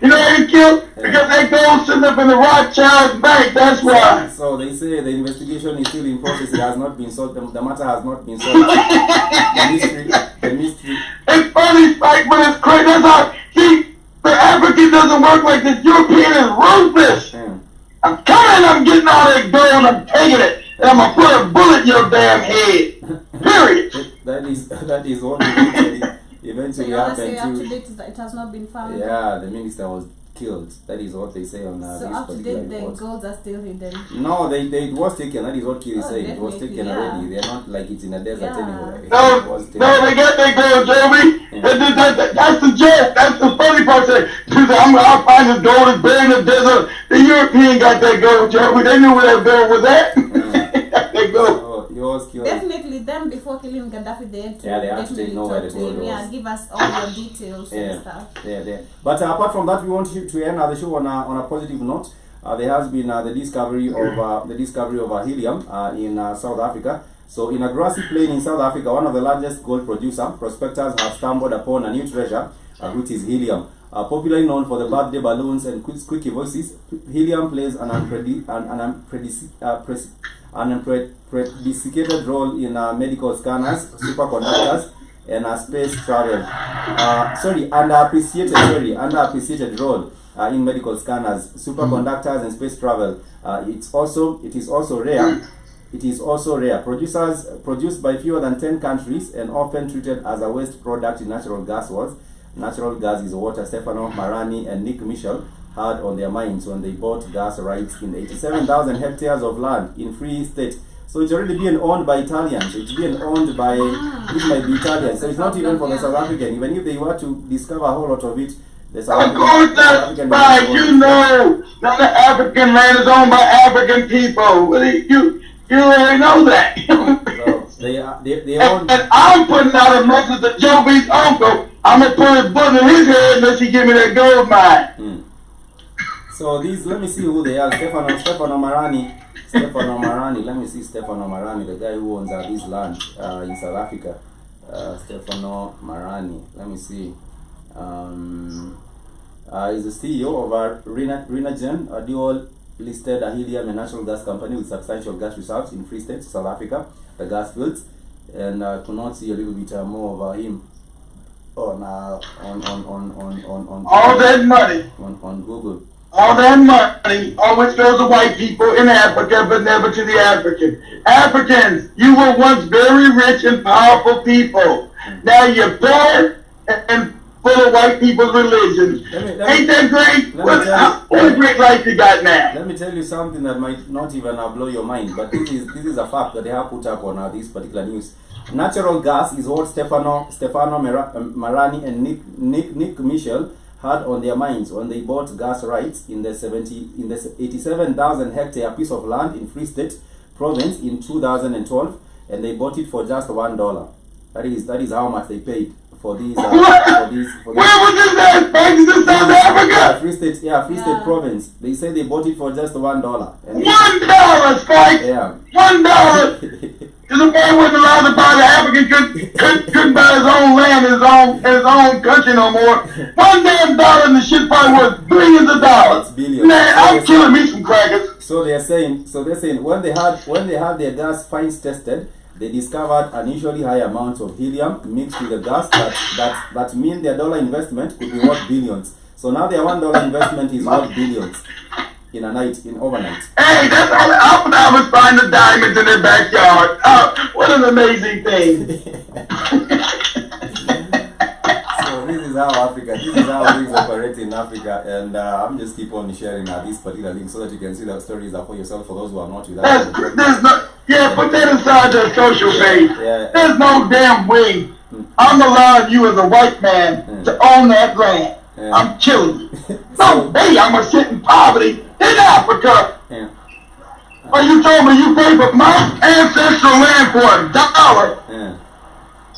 know he killed? Because that gold sitting up in the Rothschild bank, that's why. So they say the investigation is still in process. It has not been solved. The matter has not been solved. The mystery. It's funny, Spike, but it's crazy. That's how, see, the African doesn't work like this. European is ruthless. I'm coming, I'm getting all that gold, I'm taking it, and I'm going to put a bullet in your damn head. Period. That is what eventually happened to date is that it has not been found. Yeah, the minister was killed. That is what they say on so this up to date, the report. golds are still hidden. No, it was taken. That is what Kiri is saying. It was taken already. They're not like it's in a desert anywhere. No, they got that gold, Joey. That's the joke. That's the funny part. I'll find this gold is buried in the desert. The European got that gold, Joey. They knew where that gold was at. That gold. He was killed. Definitely, them before killing Gaddafi, they had to they actually know where the gold was. Yeah, give us all your details and stuff. Yeah. But apart from that, we want to end the show on a positive note. There has been the discovery of helium in South Africa. So, in a grassy plain in South Africa, one of the largest gold producers, prospectors have stumbled upon a new treasure, which is helium. Popularly known for the birthday balloons and squeaky voices, helium plays an unprecedented role in medical scanners, superconductors, and space travel. Underappreciated role in medical scanners, superconductors, and space travel. It is also rare. Produced by fewer than 10 countries and often treated as a waste product in natural gas world. Natural gas is what Stefano Marani and Nick Mitchell had on their minds when they bought gas rights in 87,000 hectares of land in Free State. So it's already being owned by Italians. It's being owned by, it might be Italians. So it's not even for the South African. Even if they were to discover a whole lot of it, the South African... Of course that's right. You know that the African land is owned by African people. You already know that. So they own... And I'm putting out a message to Joe B's uncle. I'm going to put his bullet in his head unless he give me that gold mine. So these, let me see who they are. Stefano Marani. Let me see Stefano Marani, the guy who owns this land in South Africa. Stefano Marani. Let me see. He's the CEO of Renagen, a dual listed helium and natural gas company with substantial gas reserves in Free State, South Africa, the gas fields. And I could not see a little bit more of him on all that money on Google. All that money always goes to white people in Africa, but never to the African. Africans, you were once very rich and powerful people. Now you're poor and full of white people's religions. Ain't that great? What a great life you got now. Let me tell you something that might not even blow your mind, but this is a fact that they have put up on this particular news. Natural gas is what Stefano Marani and Nick Michel had on their minds when they bought gas rights in the 87,000 hectare piece of land in Free State province in 2012, and they bought it for just $1. That is how much they paid for these. Where was this at? South Africa? Free State, Free State province. They say they bought it for just $1. And $1, Spike. yeah. $1. Because the man wasn't allowed to buy the African couldn't buy his own land, his own country no more. $1 damn and the shit probably worth billions of dollars. Billions. Man, I'm killing me some crackers. So they're saying when they had their gas finds tested, they discovered unusually high amounts of helium mixed with the gas that mean their dollar investment could be worth billions. So now their $1 investment is worth billions in overnight. Hey, that's how I was finding the diamonds in their backyard. What an amazing thing. So this is how things operate in Africa, and I'm just keep on sharing this particular link so that you can see the stories for yourself for those who are not with us. Put that inside their social page. Yeah. There's no damn way I'm allowing you as a white man to own that land. Yeah. I'm killing you. No way I'm gonna sit in poverty in Africa. Yeah. But you told me you paid for my ancestral land for $1. Yeah.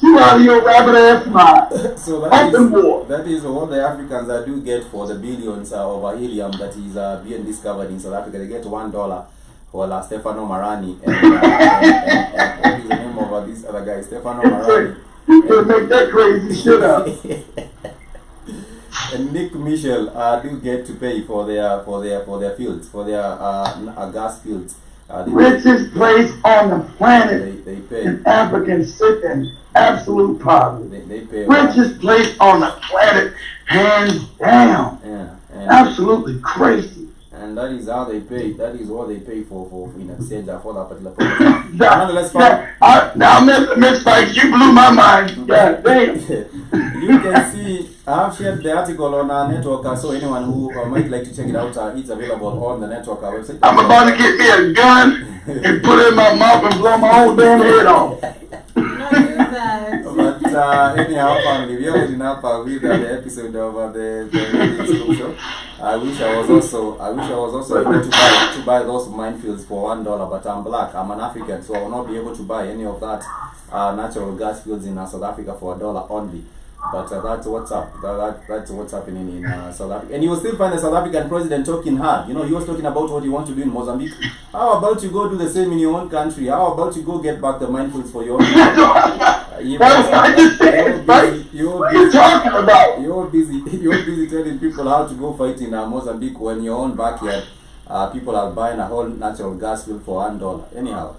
You out of your rabbit ass mind. So that is what the Africans do get for the billions of helium that is being discovered in South Africa. They get $1 for Stefano Marani and what is the name of this other guy? Stefano Marani. You can make that crazy shit up. And Nick Michel do get to pay for their fields, for their gas fields. Richest place on the planet. They pay. And Africans sit in absolute poverty. They pay. Richest place on the planet, hands down. Yeah. Absolutely crazy. And that is how they pay. That is what they pay for in exchange for that particular program. Nonetheless, now, Miss Spikes, you blew my mind. God damn. You can see, I have shared the article on our network, so anyone who might like to check it out, it's available on the network website. I'm about to get me a gun and put it in my mouth and blow my whole damn head off. But anyhow, family, we are waiting up with the episode of the show. I wish I was also able to buy those minefields for $1, but I'm black. I'm an African, so I will not be able to buy any of that natural gas fields in South Africa for $1 only. But that's what's up. That's what's happening in South Africa. And you will still find the South African president talking hard. You know, he was talking about what he wants to do in Mozambique. How about you go do the same in your own country? How about you go get back the minefields for your own country? What are you talking about? You're busy telling people how to go fight in Mozambique when your own backyard people are buying a whole natural gas field for $1. Anyhow.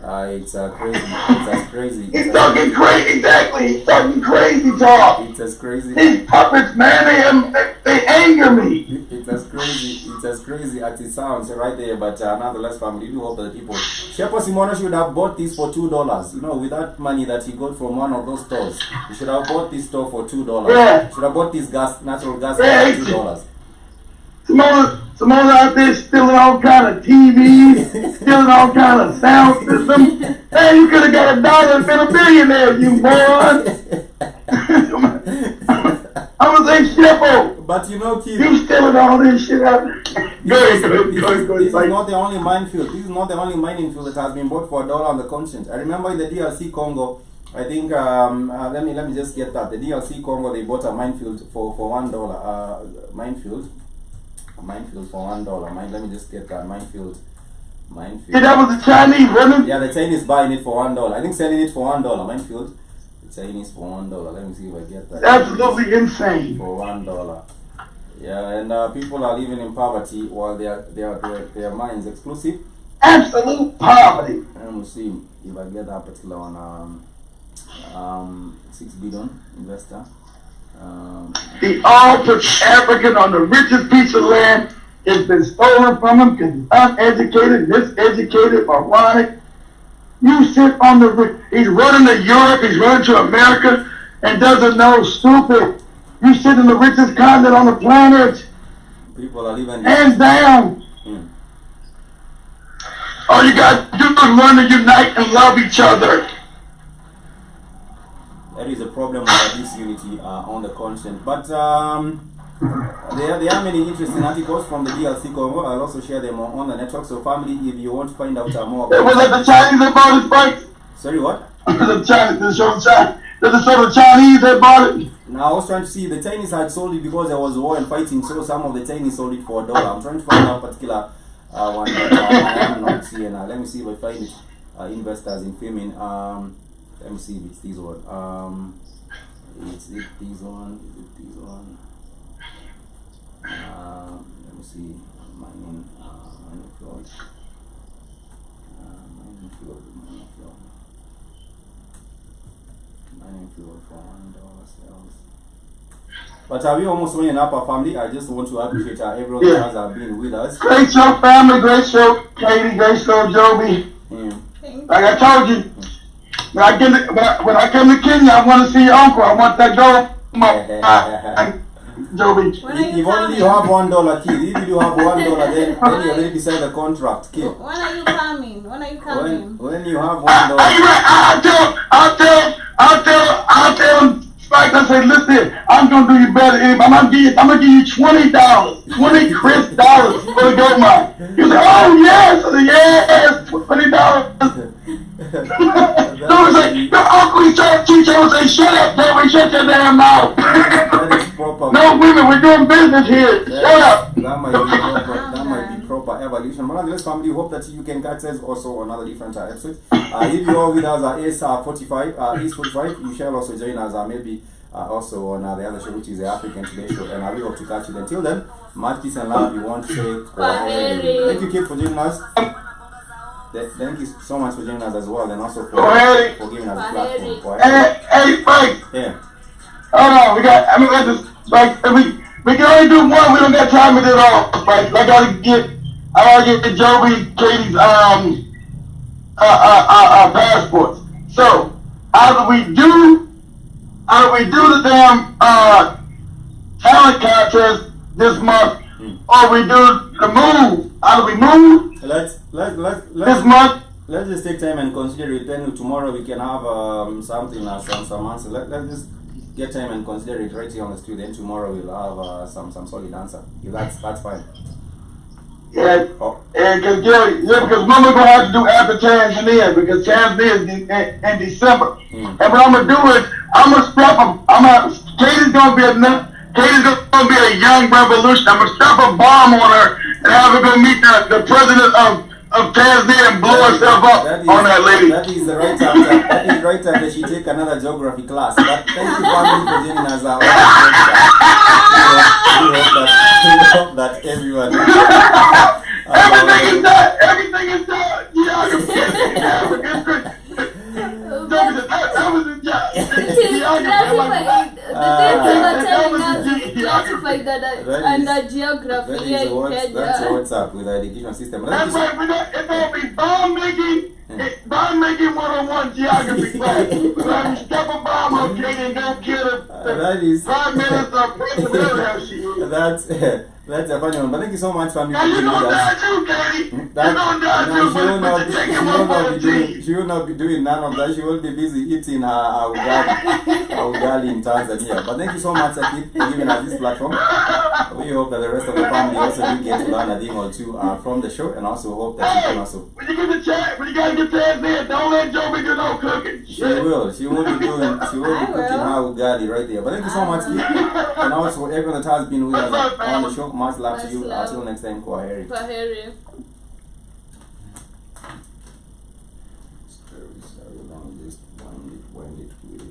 It's crazy. It's crazy. He's talking crazy. Exactly. He's talking crazy talk. It's as crazy. These puppets, man, they anger me. It's as crazy as it sounds right there. But nonetheless, family, we hope that people. Shepo Simono should have bought this for $2. You know, with that money that he got from one of those stores, he should have bought this store for $2. Yeah. Should have bought this natural gas for $2. Someone out there stealing all kind of TVs, stealing all kind of sound systems. Hey, you could have got $1 and been a billionaire, you moron. I'm gonna say Shepo. But you know, kid, you stealing all this shit out. Go ahead. This is not the only minefield. This is not the only mining field that has been bought for $1 on the continent. I remember in the DRC Congo, I think let me just get that. The DRC Congo, they bought a minefield for $1. Minefield for $1. Let me just get that minefield. Yeah, that was the Chinese, wasn't it? Yeah, the Chinese buying it for $1. I think selling it for $1. Minefield. The Chinese for $1. Let me see if I get that. Absolutely insane. For $1. Yeah, and people are living in poverty while their mines exclusive. Absolute poverty. Let me see if I get that particular one. 6 billion investor. The all-put African on the richest piece of land has been stolen from him because he's uneducated, miseducated, moronic. You sit on he's running to Europe, he's running to America, and doesn't know, stupid. You sit in the richest continent on the planet. People are living hands down. All you got to do is learn to unite and love each other. is a problem with this unity on the continent. But there are many interesting articles from the DRC Congo. I'll also share them on the network. So family, if you want to find out more about was that the Chinese that bought it, Frank? Sorry, what? The Chinese that bought it? Now I was trying to see if the Chinese had sold it because there was war and fighting, so some of the Chinese sold it for $1. I'm trying to find out a particular one, but I am not seeing. Let me see if I find it. Investors in filming. Let me see if it's this one. Is it this one? Is it this one? Let me see. Mining floor. Mining floor for $1 sales. But we almost running up our family. I just want to appreciate everyone that has been with us. Great show, family. Great show, Katie. Great show, Joby. Like I told you, when I come to Kenya, I want to see your uncle. I want that girl. Joby. If only you have $1, kid. If you have $1, then you already decide the contract, kid. When are you coming? When are you coming? When you have $1. I'll tell him. Like I said, listen, I'm gonna do you better. I'm gonna give you $20, $20 crisp dollars for the gold mine. You say, oh yes, I said, yes, $20. So it's like your uncle, he tried to teach him, say, shut up, Joey, shut your damn mouth. No women, we're doing business here. Shut up. That might be proper evolution. But nonetheless, family, hope that you can catch us also on other different episodes. If you are with us at East 45, you shall also join us maybe also on the other show, which is the African Today Show. And I will hope to catch you. Until then, much peace and love. You want to say thank you, Kip, for joining us. Thank you so much for joining us as well, and also for giving us a platform. Hey, Frank. Yeah. Hold on, like, we can only do one. We don't got time to do it all. Right? I gotta get Joby, Katie's passports. So either we do the damn talent contest this month, or we do the move. Either we move. Let's this month. Let's just take time and consider it. Then tomorrow we can have something some answer. Let's just get time and consider it right here on the street. Then tomorrow we'll have some solid answer. If that's fine. Yeah, because Mama gonna have to do after Tanzania, because Tanzania is in December. And what I'm gonna do is I'm gonna strap them. Katie's gonna be a young revolution. I'm gonna strap a bomb on her and have her go meet the president of Tanzania and blow herself up on that lady. That is the right time. That is the right time that she take another geography class. But thank you family for joining us. We hope that everyone. Everything is done. Everything is done. That was a job. Classified under geography here in Kenya. That's what's up with the education system. That's right. It's going to be bomb making 101 geography class. We're going to step a bomb on Kenya and go kill the Prime Minister of President. That's a funny one. But thank you so much, family. Now you don't die too, Katie. She will not be doing none of that. She will be busy eating her ugali in Tanzania. But thank you so much, Akip, for giving us this platform. We hope that the rest of the family also do get to learn a thing or two from the show, and also hope that you can also. When you get the chat, when you guys get Tanzania, don't let Joby do no cooking. She will be cooking her ugali right there. But thank you so much, Akip, and also everyone that has been with us on the show. Much love to you. Until next time, Kwaheri. Kwaheri. Sorry, let me just wind it with music.